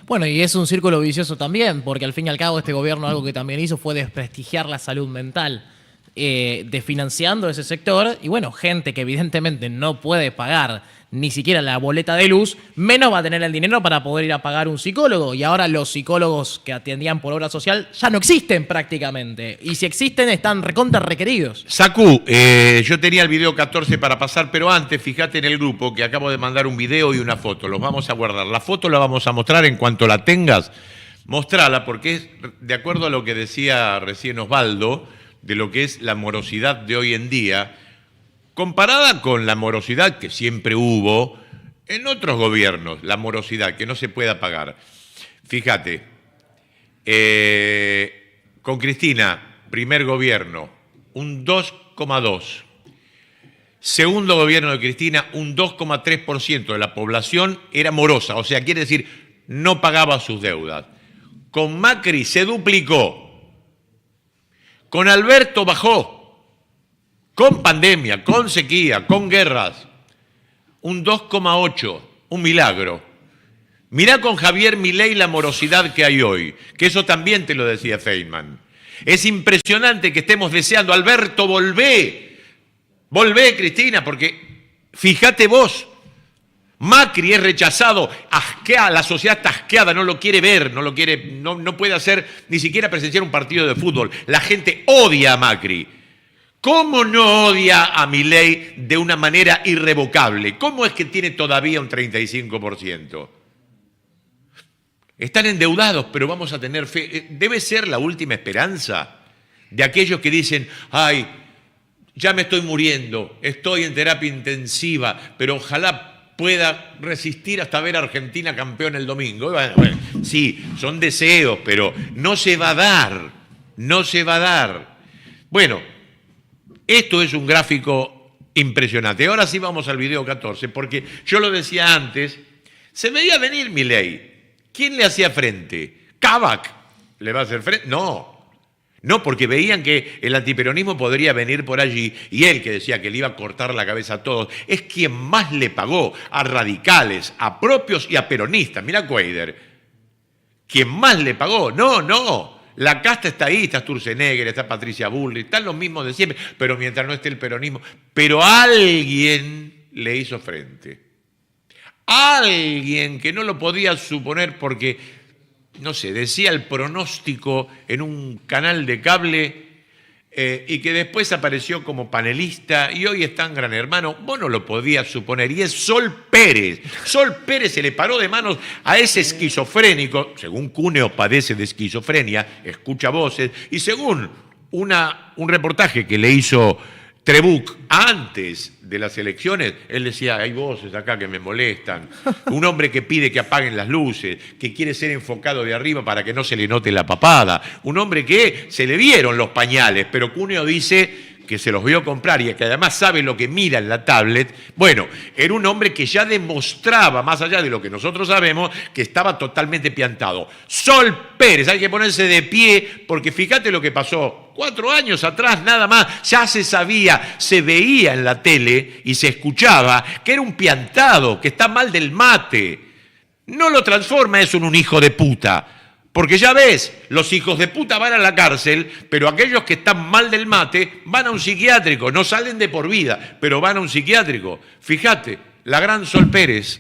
Bueno, y es un círculo vicioso también, porque al fin y al cabo este gobierno algo que también hizo fue desprestigiar la salud mental, desfinanciando ese sector, y bueno, gente que evidentemente no puede pagar ni siquiera la boleta de luz, menos va a tener el dinero para poder ir a pagar un psicólogo. Y ahora los psicólogos que atendían por obra social ya no existen prácticamente. Y si existen, están recontra requeridos. Saku, yo tenía el video 14 para pasar, pero antes, fíjate en el grupo que acabo de mandar un video y una foto. Los vamos a guardar. La foto la vamos a mostrar en cuanto la tengas. Mostrala, porque es de acuerdo a lo que decía recién Osvaldo, de lo que es la morosidad de hoy en día, comparada con la morosidad que siempre hubo en otros gobiernos, la morosidad que no se pueda pagar. Fíjate, con Cristina, primer gobierno, un 2,2%. Segundo gobierno de Cristina, un 2,3% de la población era morosa, o sea, quiere decir, no pagaba sus deudas. Con Macri se duplicó. Con Alberto bajó. Con pandemia, con sequía, con guerras, un 2,8%, un milagro. Mirá con Javier Milei la morosidad que hay hoy, que eso también te lo decía Feynman. Es impresionante que estemos deseando, Alberto, volvé, Cristina, porque fíjate vos, Macri es rechazado, la sociedad está asqueada, no lo quiere ver, no puede hacer ni siquiera presenciar un partido de fútbol. La gente odia a Macri. ¿Cómo no odia a Milei de una manera irrevocable? ¿Cómo es que tiene todavía un 35%? Están endeudados, pero vamos a tener fe. Debe ser la última esperanza de aquellos que dicen, ay, ya me estoy muriendo, estoy en terapia intensiva, pero ojalá pueda resistir hasta ver a Argentina campeón el domingo. Bueno, sí, son deseos, pero no se va a dar, no se va a dar. Bueno, esto es un gráfico impresionante. Ahora sí vamos al video 14, porque yo lo decía antes, se veía venir Milei. ¿Quién le hacía frente? ¿Kavak le va a hacer frente? No, porque veían que el antiperonismo podría venir por allí y él, que decía que le iba a cortar la cabeza a todos, es quien más le pagó a radicales, a propios y a peronistas. Mirá Cuader, quien más le pagó. No, la casta está ahí, está Sturzenegger, está Patricia Bullrich, están los mismos de siempre, pero mientras no esté el peronismo. Pero alguien le hizo frente. Alguien que no lo podía suponer porque, no sé, decía el pronóstico en un canal de cable y que después apareció como panelista y hoy está en Gran Hermano. Vos no lo podías suponer. Y es Sol Pérez. Sol Pérez se le paró de manos a ese esquizofrénico. Según Cúneo padece de esquizofrenia, escucha voces. Y según un reportaje que le hizo Trebuch antes de las elecciones, él decía, hay voces acá que me molestan. Un hombre que pide que apaguen las luces, que quiere ser enfocado de arriba para que no se le note la papada. Un hombre que se le vieron los pañales, pero Cúneo dice que se los vio comprar y que además sabe lo que mira en la tablet. Bueno, era un hombre que ya demostraba, más allá de lo que nosotros sabemos, que estaba totalmente piantado. Sol Pérez, hay que ponerse de pie, porque fíjate lo que pasó 4 años atrás nada más, ya se sabía, se veía en la tele y se escuchaba que era un piantado, que está mal del mate. No lo transforma eso en un hijo de puta. Porque ya ves, los hijos de puta van a la cárcel, pero aquellos que están mal del mate van a un psiquiátrico, no salen de por vida, pero van a un psiquiátrico. Fíjate, la gran Sol Pérez.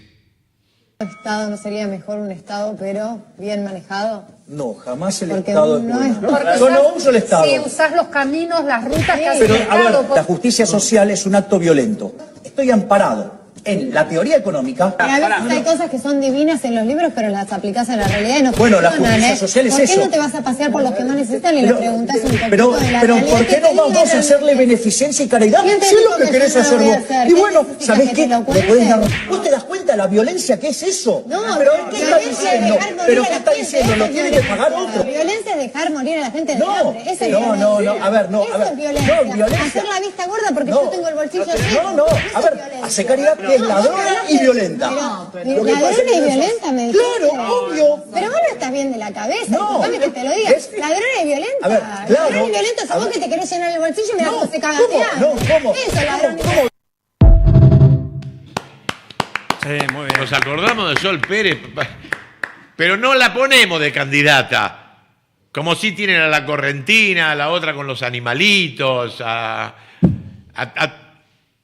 ¿Estado no sería mejor un Estado, pero bien manejado? No, jamás el Porque Estado es no bueno. es- Yo no uso el Estado. Si usás los caminos, las rutas que hace Pero, el a ver, Estado. la justicia social es un acto violento. Estoy amparado en la teoría económica. Y a veces hay cosas que son divinas en los libros, pero las aplicás a la realidad y no Bueno, la funcionan, justicia ¿eh? social es ¿Por qué eso. no te vas a pasear por los que más necesitan y le preguntás un poquito Pero de la ¿por realidad qué que no te vamos digan a hacerle beneficencia y caridad? ¿Quién te Si es dijo lo que que querés yo no lo hacer voy a vos. hacer? Y ¿Qué bueno, significa ¿sabés que qué? se lo Le ocurre? podés dar... ¿Vos te das cuenta de la violencia que es eso? No, pero no, ¿qué la está violencia es diciendo? dejar morir ¿Pero a qué la está gente, diciendo? ¿Lo eso tiene es que pagar violencia. otro? La violencia es dejar morir a la gente de No, hambre. Eso es no, violencia. a ver, no, a Eso ver. es violencia. No, violencia. Hacer la vista gorda porque No, yo tengo el bolsillo lleno. no, Eso a es ver, violencia. hace caridad que es No, ladrona no, y violenta. Pero, Lo que pasa es ladrona que y no- violenta, me dijiste. Claro, obvio. Pero vos no estás bien de la cabeza. No. Disculpame que te lo diga. Es- Ladrona y violenta. A ver, claro. Ladrona y violenta A sos vos ver. que te querés llenar el bolsillo y me No, das 12 ¿cómo? cagateadas. No, ¿cómo? Eso, ladrón y ¿Cómo? Sí, muy bien. Nos acordamos de Sol Pérez, pero no la ponemos de candidata. Como si tienen a la Correntina, a la otra con los animalitos, a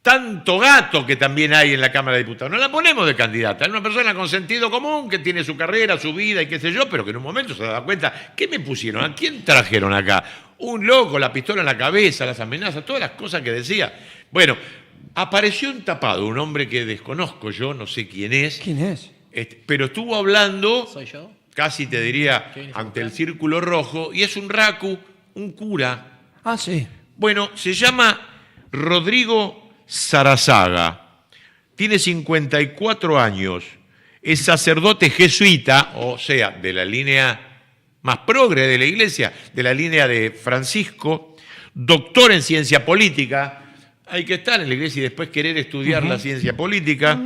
tanto gato que también hay en la Cámara de Diputados. No la ponemos de candidata. Es una persona con sentido común, que tiene su carrera, su vida y qué sé yo, pero que en un momento se da cuenta, ¿qué me pusieron? ¿A quién trajeron acá? Un loco, la pistola en la cabeza, las amenazas, todas las cosas que decía. Bueno, apareció un tapado, un hombre que desconozco yo, no sé quién es. ¿Quién es? Pero estuvo hablando, ¿Soy yo? casi te diría, ante el círculo rojo, y es un racu, un cura. Ah, sí. Bueno, se llama Rodrigo Sarazaga, tiene 54 años, es sacerdote jesuita, o sea, de la línea más progre de la iglesia, de la línea de Francisco, doctor en ciencia política. Hay que estar en la iglesia y después querer estudiar la ciencia política.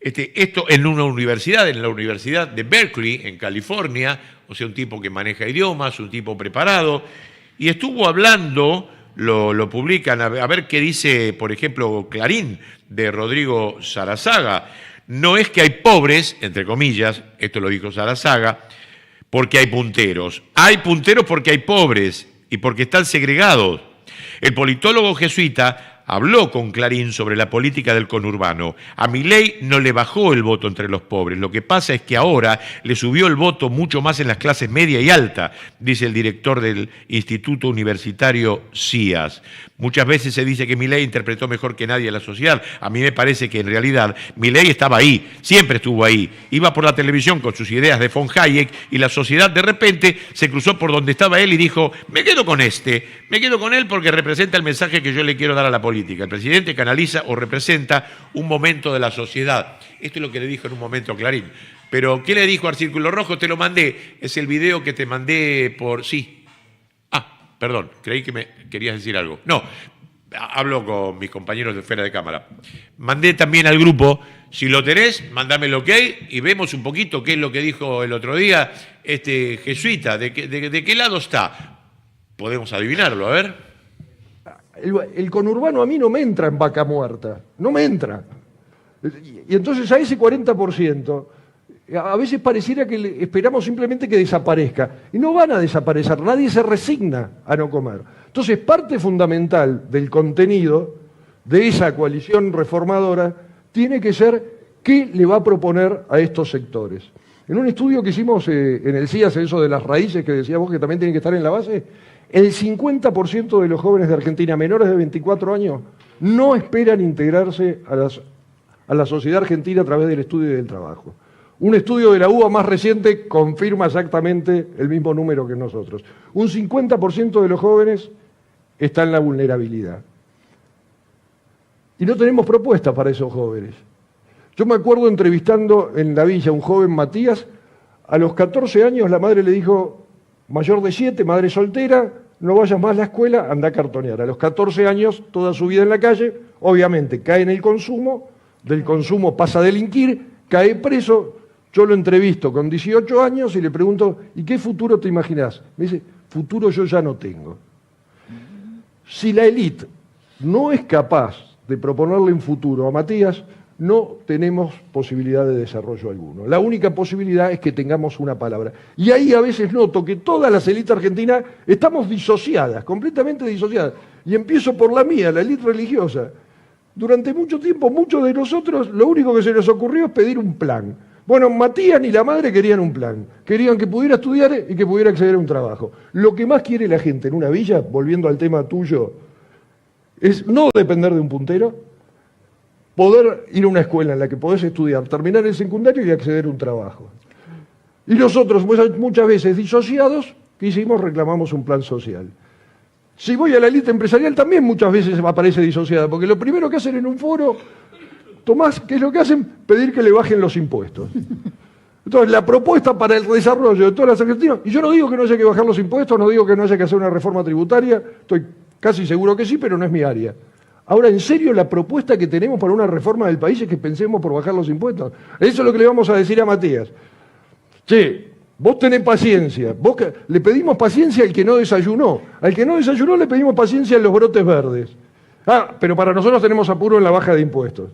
Esto en una universidad, en la Universidad de Berkeley, en California, o sea, un tipo que maneja idiomas, un tipo preparado, y estuvo hablando, lo publican, a ver qué dice, por ejemplo, Clarín, de Rodrigo Sarazaga. No es que hay pobres, entre comillas, esto lo dijo Sarazaga, porque hay punteros. Hay punteros porque hay pobres y porque están segregados. El politólogo jesuita habló con Clarín sobre la política del conurbano. A Milei no le bajó el voto entre los pobres. Lo que pasa es que ahora le subió el voto mucho más en las clases media y alta, dice el director del Instituto Universitario CIAS. Muchas veces se dice que Milei interpretó mejor que nadie a la sociedad. A mí me parece que en realidad Milei estaba ahí, siempre estuvo ahí. Iba por la televisión con sus ideas de von Hayek y la sociedad de repente se cruzó por donde estaba él y dijo, me quedo con me quedo con él porque representa el mensaje que yo le quiero dar a la política. El presidente canaliza o representa un momento de la sociedad. Esto es lo que le dijo en un momento Clarín. Pero, ¿qué le dijo al Círculo Rojo? Te lo mandé. Es el video que te mandé por... Sí. Perdón, creí que me querías decir algo. No, hablo con mis compañeros de fuera de cámara. Mandé también al grupo, si lo tenés, mandame el ok y vemos un poquito qué es lo que dijo el otro día este jesuita, de qué lado está. Podemos adivinarlo, a ver. El conurbano a mí no me entra en vaca muerta, no me entra. Y entonces a ese 40%... a veces pareciera que esperamos simplemente que desaparezca. Y no van a desaparecer, nadie se resigna a no comer. Entonces, parte fundamental del contenido de esa coalición reformadora tiene que ser qué le va a proponer a estos sectores. En un estudio que hicimos en el CIAS, eso de las raíces que decíamos que también tienen que estar en la base, el 50% de los jóvenes de Argentina menores de 24 años no esperan integrarse a la sociedad argentina a través del estudio y del trabajo. Un estudio de la UBA más reciente confirma exactamente el mismo número que nosotros. Un 50% de los jóvenes está en la vulnerabilidad. Y no tenemos propuesta para esos jóvenes. Yo me acuerdo entrevistando en la villa a un joven Matías, a los 14 años la madre le dijo, mayor de 7, madre soltera, no vayas más a la escuela, anda a cartonear. A los 14 años, toda su vida en la calle, obviamente cae en el consumo, del consumo pasa a delinquir, cae preso. Yo lo entrevisto con 18 años y le pregunto, ¿y qué futuro te imaginás? Me dice, futuro yo ya no tengo. Si la élite no es capaz de proponerle un futuro a Matías, no tenemos posibilidad de desarrollo alguno. La única posibilidad es que tengamos una palabra. Y ahí a veces noto que todas las élites argentinas estamos disociadas, completamente disociadas. Y empiezo por la mía, la élite religiosa. Durante mucho tiempo, muchos de nosotros, lo único que se les ocurrió es pedir un plan. Bueno, Matías ni la madre querían un plan. Querían que pudiera estudiar y que pudiera acceder a un trabajo. Lo que más quiere la gente en una villa, volviendo al tema tuyo, es no depender de un puntero, poder ir a una escuela en la que podés estudiar, terminar el secundario y acceder a un trabajo. Y nosotros, muchas veces disociados, ¿qué hicimos? Reclamamos un plan social. Si voy a la élite empresarial también muchas veces aparece disociada, porque lo primero que hacen en un foro... Tomás, ¿qué es lo que hacen? Pedir que le bajen los impuestos. Entonces, la propuesta para el desarrollo de todas las argentinas, y yo no digo que no haya que bajar los impuestos, no digo que no haya que hacer una reforma tributaria, estoy casi seguro que sí, pero no es mi área. Ahora, en serio, la propuesta que tenemos para una reforma del país es que pensemos por bajar los impuestos. Eso es lo que le vamos a decir a Matías. Che, vos tenés paciencia, le pedimos paciencia al que no desayunó. Al que no desayunó le pedimos paciencia en los brotes verdes. Pero para nosotros tenemos apuro en la baja de impuestos.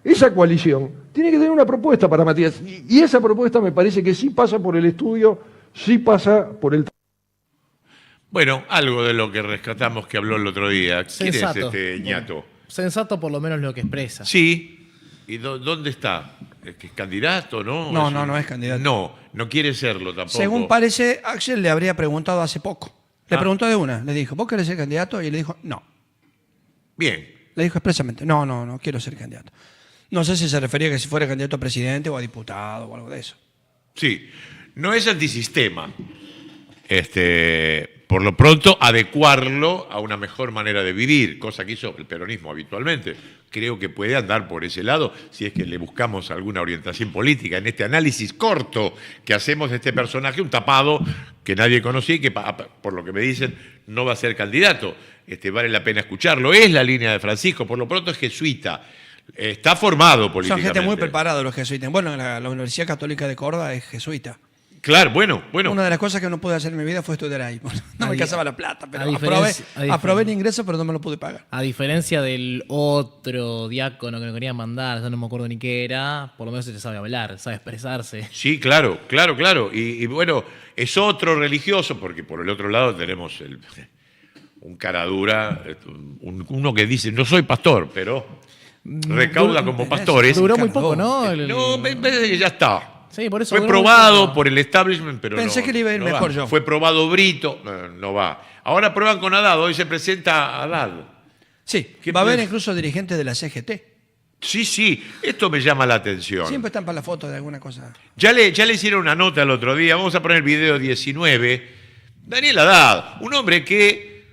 Esa coalición tiene que tener una propuesta para Matías. Y esa propuesta me parece que sí pasa por el estudio, sí pasa por el... Bueno, algo de lo que rescatamos que habló el otro día. ¿Quién Sensato. es este ñato? Bueno, sensato por lo menos lo que expresa. Sí. ¿Y dónde está? ¿Es que es candidato, no? No es candidato. No quiere serlo tampoco. Según parece, Axel le habría preguntado hace poco. Le preguntó de una. Le dijo, ¿vos querés ser candidato? Y le dijo, no. Bien. Le dijo expresamente, no quiero ser candidato. No sé si se refería a que si fuera candidato a presidente o a diputado o algo de eso. Sí, no es antisistema. Por lo pronto, adecuarlo a una mejor manera de vivir, cosa que hizo el peronismo habitualmente. Creo que puede andar por ese lado si es que le buscamos alguna orientación política en este análisis corto que hacemos de este personaje, un tapado que nadie conocía y que, por lo que me dicen, no va a ser candidato. Vale la pena escucharlo. Es la línea de Francisco, por lo pronto es jesuita. Está formado políticamente. Son gente muy preparada los jesuitas. Bueno, la Universidad Católica de Córdoba es jesuita. Claro, bueno. Una de las cosas que no pude hacer en mi vida fue estudiar ahí. Bueno, no me alcanzaba la plata, pero aprobé el ingreso, pero no me lo pude pagar. A diferencia del otro diácono que nos querían mandar, yo no me acuerdo ni qué era, por lo menos se sabe hablar, sabe expresarse. Sí, claro. Y bueno, es otro religioso, porque por el otro lado tenemos un cara dura, uno que dice, no soy pastor, pero recauda como pastores. Duró muy poco, ¿no? No, me parece que ya está. Sí, por eso Fue duró probado muy poco. por el establishment, pero Pensé no, que le iba a ir no mejor va. yo. Fue probado Brito, no va. Ahora prueban con Haddad, hoy se presenta Haddad. Sí, ¿Qué va a haber piensa? incluso dirigentes de la CGT. Sí, esto me llama la atención. Siempre están para la foto de alguna cosa. Ya le hicieron una nota el otro día, vamos a poner el video 19. Daniel Haddad, un hombre que,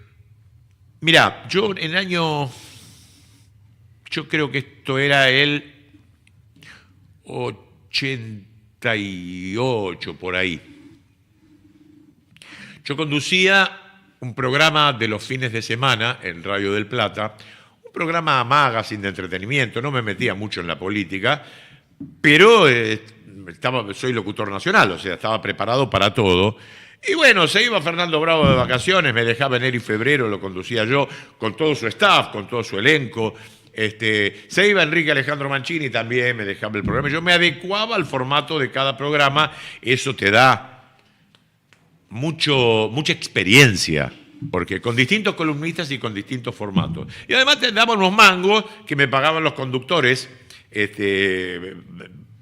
mirá, yo creo que esto era el 88, por ahí. Yo conducía un programa de los fines de semana en Radio del Plata, un programa magazine de entretenimiento, no me metía mucho en la política, pero soy locutor nacional, o sea, estaba preparado para todo. Y bueno, se iba Fernando Bravo de vacaciones, me dejaba enero y febrero, lo conducía yo, con todo su staff, con todo su elenco. Se iba Enrique Alejandro Mancini, también me dejaba el programa. Yo me adecuaba al formato de cada programa, eso te da mucha experiencia, porque con distintos columnistas y con distintos formatos. Y además te daban unos mangos que me pagaban los conductores,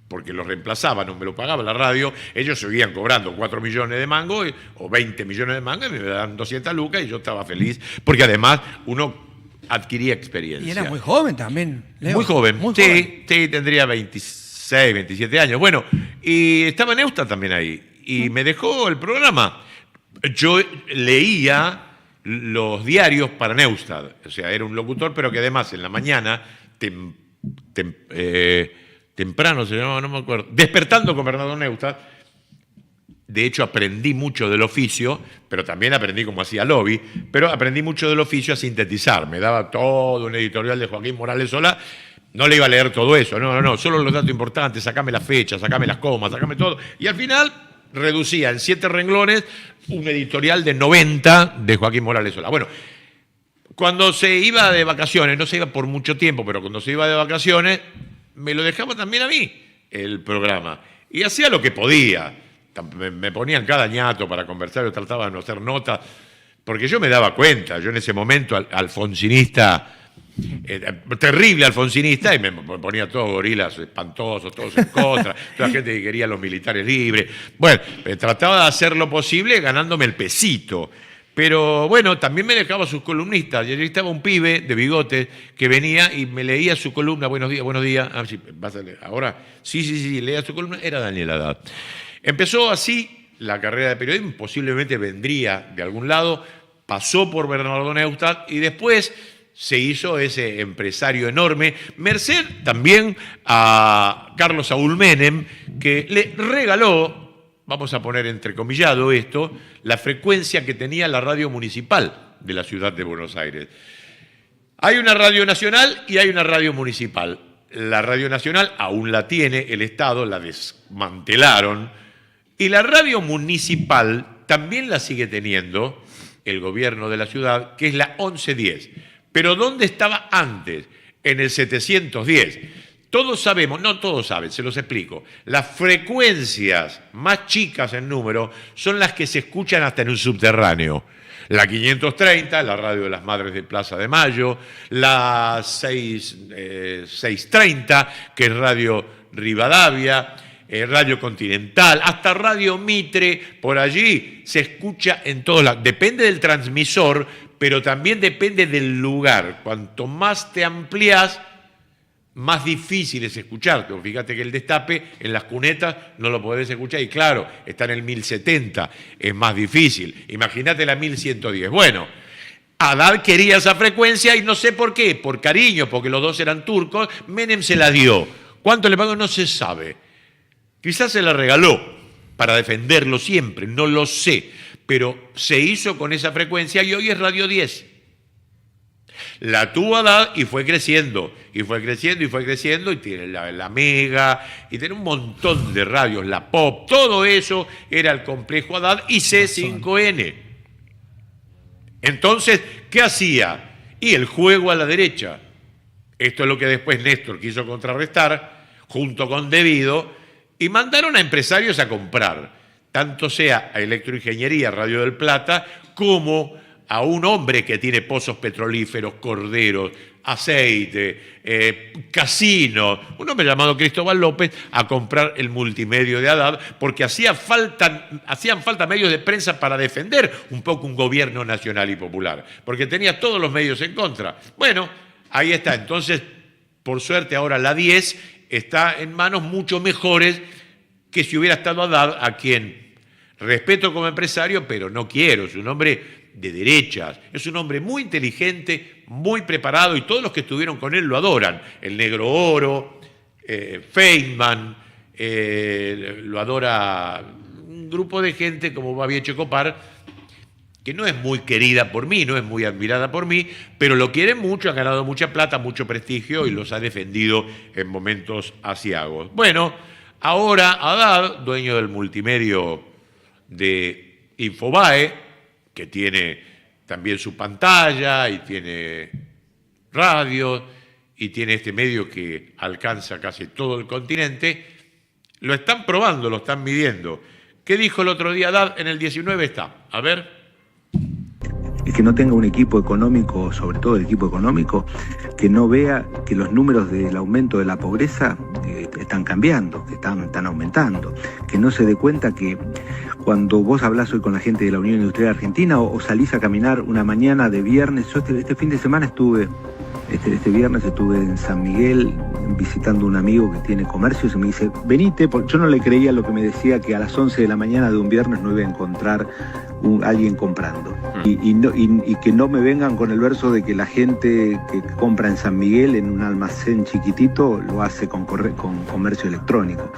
porque los reemplazaban, no me lo pagaba la radio, ellos seguían cobrando 4 millones de mangos o 20 millones de mangos, y me daban 200 lucas y yo estaba feliz, porque además uno adquiría experiencia. Y era muy joven también, Leo. Muy joven, Muy sí, joven. sí, tendría 26, 27 años. Bueno, y estaba Neustadt también ahí, y me dejó el programa. Yo leía los diarios para Neustadt, o sea, era un locutor, pero que además en la mañana, temprano se llamaba, no me acuerdo, Despertando con Bernardo Neustadt. De hecho, aprendí mucho del oficio, pero también aprendí cómo hacía lobby, pero aprendí mucho del oficio a sintetizar. Me daba todo un editorial de Joaquín Morales Solá, no le iba a leer todo eso, no, solo los datos importantes, sacame las fechas, sacame las comas, sacame todo. Y al final reducía en 7 renglones un editorial de 90 de Joaquín Morales Solá. Bueno, cuando se iba de vacaciones, no se iba por mucho tiempo, pero cuando se iba de vacaciones, me lo dejaba también a mí el programa. Y hacía lo que podía. Me ponían cada ñato para conversar, yo trataba de no hacer notas, porque yo me daba cuenta, yo en ese momento alfonsinista, terrible alfonsinista, y me ponía todos gorilas espantosos, todos en contra, toda la gente que quería los militares libres. Bueno, trataba de hacer lo posible ganándome el pesito. Pero bueno, también me dejaba sus columnistas. Y allí estaba un pibe de bigote que venía y me leía su columna. Buenos días, buenos días. Ah, sí, vas a leer. Ahora, sí, leía su columna. Era Daniel Haddad. Empezó así la carrera de periodismo. Posiblemente vendría de algún lado. Pasó por Bernardo Neustadt y después se hizo ese empresario enorme. Merced también a Carlos Saúl Menem, que le regaló, vamos a poner entrecomillado esto, la frecuencia que tenía la radio municipal de la ciudad de Buenos Aires. Hay una radio nacional y hay una radio municipal. La radio nacional aún la tiene el Estado, la desmantelaron, y la radio municipal también la sigue teniendo el gobierno de la ciudad, que es la 1110. Pero ¿dónde estaba antes? En el 710. Todos sabemos, no todos saben, se los explico. Las frecuencias más chicas en número son las que se escuchan hasta en un subterráneo. La 530, la radio de las Madres de Plaza de Mayo, la 630, que es Radio Rivadavia, Radio Continental, hasta Radio Mitre, por allí se escucha en todos lados. Depende del transmisor, pero también depende del lugar. Cuanto más te amplias, más difícil es escucharte. Fíjate que el Destape en las cunetas no lo podés escuchar y claro, está en el 1070, es más difícil. Imagínate la 1110. Bueno, Haddad quería esa frecuencia y no sé por qué, por cariño, porque los dos eran turcos, Menem se la dio. ¿Cuánto le pagó? No se sabe. Quizás se la regaló para defenderlo siempre, no lo sé, pero se hizo con esa frecuencia y hoy es Radio 10. La tuvo Haddad y fue creciendo, y tiene la Mega, y tiene un montón de radios, la Pop, todo eso era el complejo Haddad y C5N. Entonces, ¿qué hacía? Y el juego a la derecha. Esto es lo que después Néstor quiso contrarrestar, junto con Devido, y mandaron a empresarios a comprar, tanto sea a Electroingeniería, Radio del Plata, como a un hombre que tiene pozos petrolíferos, corderos, aceite, casino, un hombre llamado Cristóbal López, a comprar el multimedio de Haddad, porque hacían falta medios de prensa para defender un poco un gobierno nacional y popular, porque tenía todos los medios en contra. Bueno, ahí está. Entonces, por suerte, ahora la 10 está en manos mucho mejores que si hubiera estado Haddad, a quien respeto como empresario, pero no quiero. Es un hombre de derechas, es un hombre muy inteligente, muy preparado, y todos los que estuvieron con él lo adoran. El Negro Oro, Feynman, lo adora un grupo de gente como Babi Echecopar, que no es muy querida por mí, no es muy admirada por mí, pero lo quieren mucho, ha ganado mucha plata, mucho prestigio y los ha defendido en momentos aciagos. Bueno, ahora Haddad, dueño del multimedio de Infobae, que tiene también su pantalla y tiene radio y tiene este medio que alcanza casi todo el continente, lo están probando, lo están midiendo. ¿Qué dijo el otro día Haddad? En el 19 está. A ver. Es que no tenga un equipo económico, sobre todo el equipo económico, que no vea que los números del aumento de la pobreza están cambiando, que están aumentando, que no se dé cuenta que cuando vos hablás hoy con la gente de la Unión Industrial Argentina o salís a caminar una mañana de viernes, yo este fin de semana este viernes estuve en San Miguel visitando a un amigo que tiene comercios y me dice, venite, porque yo no le creía lo que me decía, que a las 11 de la mañana de un viernes no iba a encontrar alguien comprando. Y que no me vengan con el verso de que la gente que compra en San Miguel en un almacén chiquitito lo hace con comercio electrónico.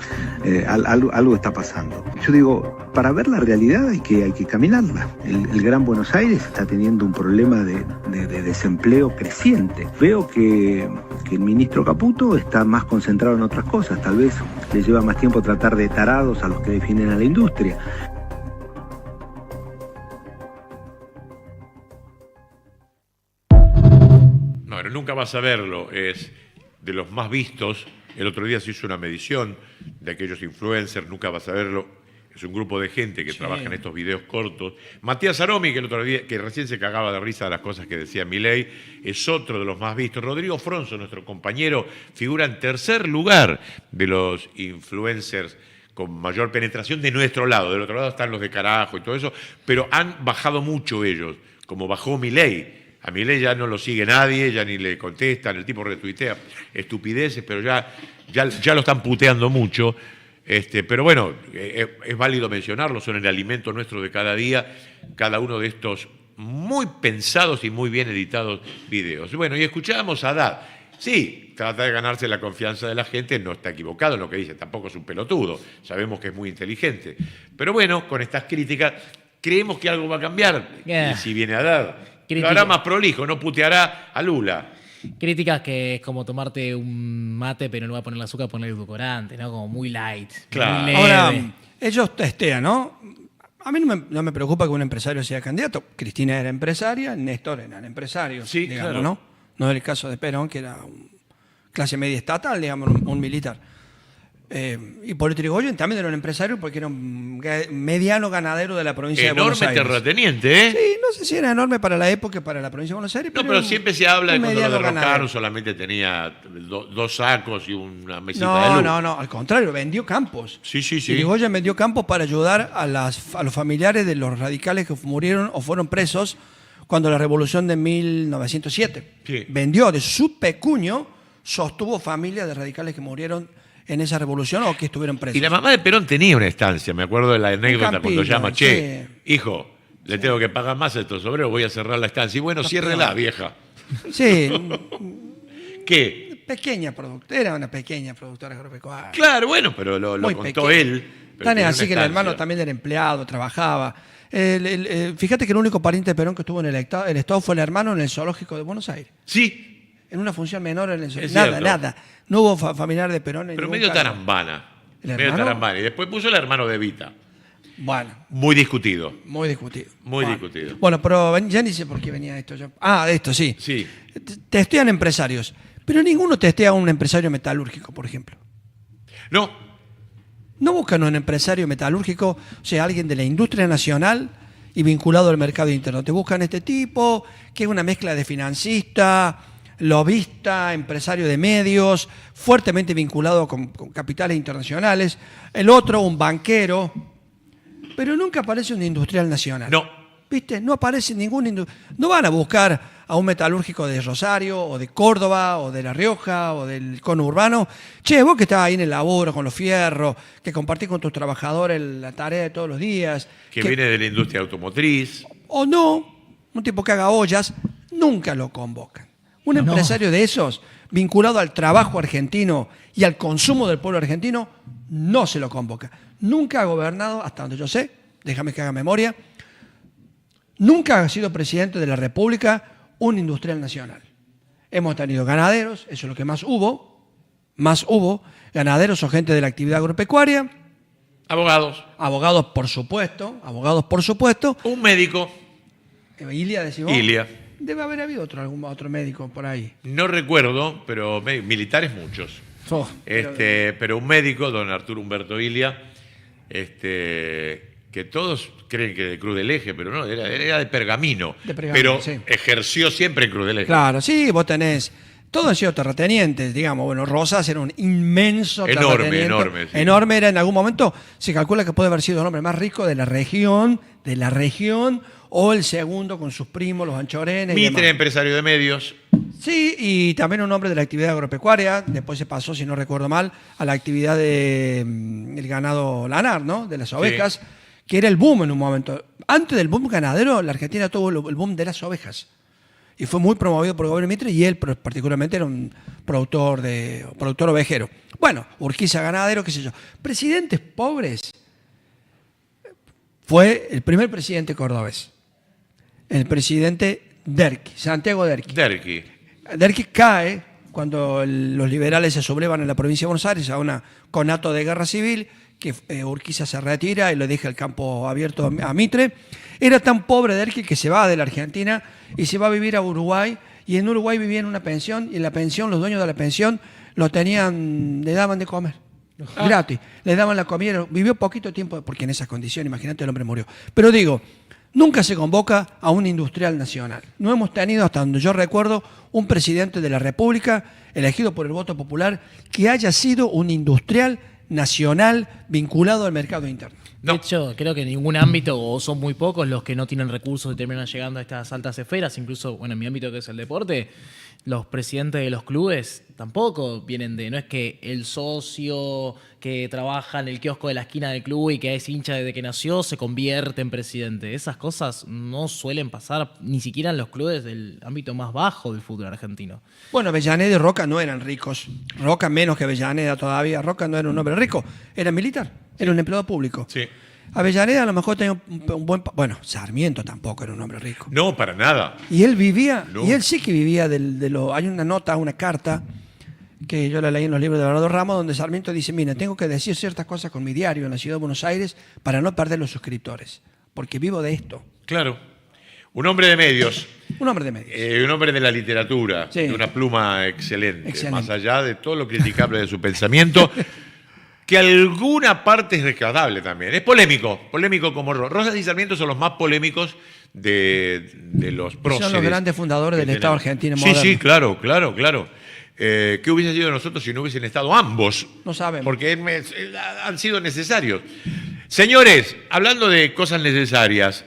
Algo está pasando. Yo digo, para ver la realidad hay que caminarla. El Gran Buenos Aires está teniendo un problema de desempleo creciente. Veo que el ministro Caputo está más concentrado en otras cosas. Tal vez le lleva más tiempo tratar de tarados a los que definen a la industria. No, pero nunca vas a verlo. Es de los más vistos. El otro día se hizo una medición de aquellos influencers, nunca vas a verlo. Es un grupo de gente que trabaja en estos videos cortos. Matías Aromi, que el otro día, que recién se cagaba de risa de las cosas que decía Milei, es otro de los más vistos. Rodrigo Fronzo, nuestro compañero, figura en tercer lugar de los influencers con mayor penetración de nuestro lado. Del otro lado están los de carajo y todo eso, pero han bajado mucho ellos, como bajó Milei. A Milei ya no lo sigue nadie, ya ni le contestan, el tipo retuitea estupideces, pero ya lo están puteando mucho. Pero bueno, es válido mencionarlo, son el alimento nuestro de cada día, cada uno de estos muy pensados y muy bien editados videos. Bueno, y escuchábamos a Haddad. Sí, trata de ganarse la confianza de la gente, no está equivocado en lo que dice, tampoco es un pelotudo, sabemos que es muy inteligente. Pero bueno, con estas críticas, creemos que algo va a cambiar. Y si viene Haddad, lo hará más prolijo, no puteará a Lula. Críticas que es como tomarte un mate, pero no va a poner el azúcar, poner el edulcorante, ¿no? Como muy light. Claro. Muy Ahora, ellos testean, ¿no? A mí no me preocupa que un empresario sea candidato. Cristina era empresaria, Néstor era empresario, sí, digamos, claro. ¿no? No es el caso de Perón, que era clase media estatal, digamos, un militar. Y Hipólito Yrigoyen también era un empresario porque era un mediano ganadero de la provincia de Buenos Aires. Enorme terrateniente, ¿eh? Sí, no sé si era enorme para la época y para la provincia de Buenos Aires. No, pero siempre se habla de cuando lo derrocaron ganadero. solamente tenía dos sacos y una mesita de luz. No, al contrario, vendió campos. Sí. Yrigoyen vendió campos para ayudar a los familiares de los radicales que murieron o fueron presos cuando la revolución de 1907. Sí. Vendió de su pecuño, sostuvo familias de radicales que murieron en esa revolución o que estuvieron presos. Y la mamá de Perón tenía una estancia, me acuerdo de la anécdota cuando llama, che, sí. hijo, le tengo que pagar más a estos obreros, voy a cerrar la estancia. Y bueno, ciérrela, vieja. Sí. ¿Qué? Era una pequeña productora agropecuaria. Claro, bueno, pero lo contó pequeña. él. Tan es así que el hermano también era empleado, trabajaba. Fíjate que el único pariente de Perón que estuvo en el Estado fue el hermano en el zoológico de Buenos Aires. Sí. En una función menor en el zoológico. Es cierto. Nada. No hubo familiar de Perón. Pero medio tarambana. Medio tarambana. Y después puso el hermano de Evita. Bueno. Muy discutido. Muy discutido. Muy discutido. Bueno, pero ya ni sé por qué venía esto. Esto sí. Sí. Testean empresarios. Pero ninguno testea a un empresario metalúrgico, por ejemplo. No. No buscan un empresario metalúrgico, o sea, alguien de la industria nacional y vinculado al mercado interno. Te buscan este tipo, que es una mezcla de financista, lobista, empresario de medios, fuertemente vinculado con capitales internacionales. El otro, un banquero, pero nunca aparece un industrial nacional. No. ¿Viste? No aparece ningún no van a buscar a un metalúrgico de Rosario, o de Córdoba, o de La Rioja, o del conurbano. Che, vos que estás ahí en el laburo con los fierros, que compartís con tus trabajadores la tarea de todos los días. Que viene de la industria automotriz. O no, un tipo que haga ollas, nunca lo convocan. Un empresario de esos, vinculado al trabajo argentino y al consumo del pueblo argentino, no se lo convoca. Nunca ha gobernado, hasta donde yo sé, déjame que haga memoria, nunca ha sido presidente de la República un industrial nacional. Hemos tenido ganaderos, eso es lo que más hubo, ganaderos o gente de la actividad agropecuaria. Abogados. Abogados, por supuesto. Un médico. Ilia, decimos. Ilia. Debe haber habido algún otro médico por ahí. No recuerdo, pero militares muchos. Pero un médico, don Arturo Humberto Ilia, que todos creen que de Cruz del Eje, pero no, era de Pergamino. Pero sí, ejerció siempre en Cruz del Eje. Claro, sí, vos tenés. Todos han sido terratenientes, digamos. Bueno, Rosas era un inmenso terrateniente. Enorme. Sí. Enorme era en algún momento. Se calcula que puede haber sido el hombre más rico de la región, o el segundo con sus primos, los anchorenes. Mitre, empresario de medios. Sí, y también un hombre de la actividad agropecuaria. Después se pasó, si no recuerdo mal, a la actividad del ganado lanar, ¿no? De las ovejas, sí, que era el boom en un momento. Antes del boom ganadero, la Argentina tuvo el boom de las ovejas. Y fue muy promovido por el gobierno Mitre, y él particularmente era un productor ovejero. Bueno, Urquiza ganadero, qué sé yo. Presidentes pobres. Fue el primer presidente cordobés. El presidente Derqui, Santiago Derqui. Derqui cae cuando los liberales se sublevan en la provincia de Buenos Aires a un conato de guerra civil, que Urquiza se retira y le deja el campo abierto a Mitre. Era tan pobre Derqui que se va de la Argentina y se va a vivir a Uruguay, y en Uruguay vivía en una pensión, y en la pensión, los dueños de la pensión le daban de comer. Gratis, le daban la comida. Vivió poquito tiempo, porque en esas condiciones, imagínate, el hombre murió. Pero digo, nunca se convoca a un industrial nacional. No hemos tenido, hasta donde yo recuerdo, un presidente de la República elegido por el voto popular que haya sido un industrial nacional vinculado al mercado interno. No. De hecho, creo que en ningún ámbito, o son muy pocos los que no tienen recursos y terminan llegando a estas altas esferas. Incluso, bueno, en mi ámbito, que es el deporte, los presidentes de los clubes tampoco vienen no es que el socio que trabaja en el kiosco de la esquina del club y que es hincha desde que nació se convierte en presidente. Esas cosas no suelen pasar ni siquiera en los clubes del ámbito más bajo del fútbol argentino. Bueno, Avellaneda y Roca no eran ricos. Roca menos que Avellaneda todavía. Roca no era un hombre rico, era militar, era un empleado público. Sí. Avellaneda a lo mejor tenía un buen... Bueno, Sarmiento tampoco era un hombre rico. No, para nada. Y él vivía, y él sí que vivía hay una nota, una carta, que yo la leí en los libros de Bernardo Ramos, donde Sarmiento dice, mira, tengo que decir ciertas cosas con mi diario en la ciudad de Buenos Aires para no perder los suscriptores, porque vivo de esto. Claro. Un hombre de medios. Un hombre de medios. Un hombre de la literatura, sí, de una pluma excelente, más allá de todo lo criticable de su pensamiento, que alguna parte es rescatable también. Es polémico como Rosas y Sarmiento son los más polémicos de los próceres. Son los grandes fundadores del Estado argentino moderno. Sí, claro. ¿Qué hubiese sido de nosotros si no hubiesen estado ambos? No sabemos. Porque han sido necesarios. Señores, hablando de cosas necesarias,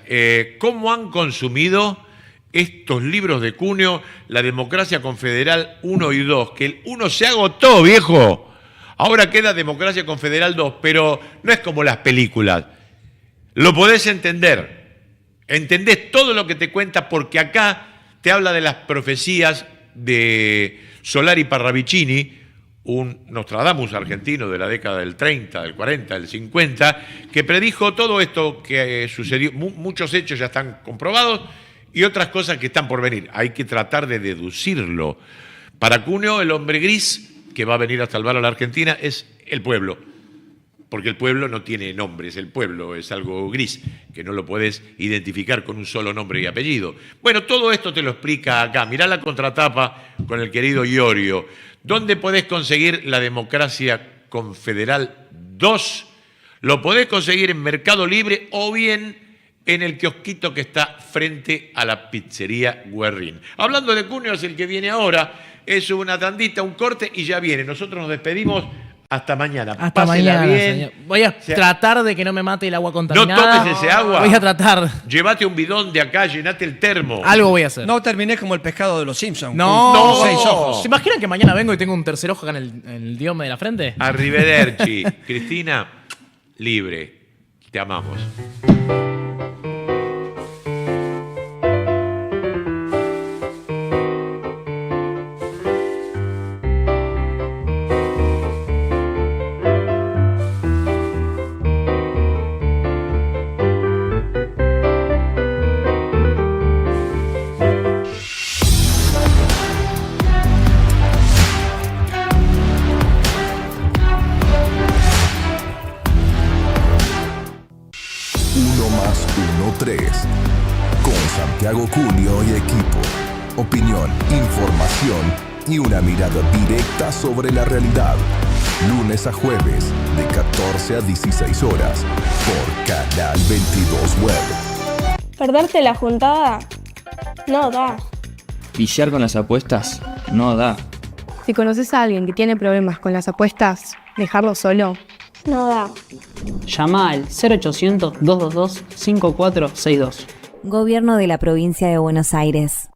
¿cómo han consumido estos libros de Cuneo, La Democracia Confederal 1 y 2? Que el 1 se agotó, viejo. Ahora queda Democracia Confederal 2, pero no es como las películas. Lo podés entender. Entendés todo lo que te cuenta, porque acá te habla de las profecías de Solari Parravicini, un Nostradamus argentino de la década del 30, del 40, del 50, que predijo todo esto que sucedió. Muchos hechos ya están comprobados y otras cosas que están por venir. Hay que tratar de deducirlo. Para Cuneo, el hombre gris que va a venir a salvar a la Argentina es el pueblo, porque el pueblo no tiene nombres, el pueblo es algo gris, que no lo puedes identificar con un solo nombre y apellido. Bueno, todo esto te lo explica acá. Mirá la contratapa con el querido Iorio. ¿Dónde podés conseguir La Democracia Confederal 2? Lo podés conseguir en Mercado Libre o bien en el kiosquito que está frente a la pizzería Guerrín. Hablando de Cuneo, es el que viene ahora. Es una tandita, un corte y ya viene. Nosotros nos despedimos. Hasta mañana. Hasta Pásela mañana, bien. señor. Voy a tratar de que no me mate el agua contaminada. No tomes ese agua. Voy a tratar. Llévate un bidón de acá, llenate el termo. Algo voy a hacer. No terminé como el pescado de los Simpsons. No. Con 6 ojos. ¿Se imaginan que mañana vengo y tengo un tercer ojo acá en el diome de la frente? Arrivederci. Cristina, libre. Te amamos. Con Santiago Cunio y equipo. Opinión, información y una mirada directa sobre la realidad. Lunes a jueves, de 14 a 16 horas, por Canal 22 Web. Perderte la juntada no da. Viciar con las apuestas no da. Si conoces a alguien que tiene problemas con las apuestas, dejarlo solo no da. Llama al 0800-222-5462. Gobierno de la Provincia de Buenos Aires.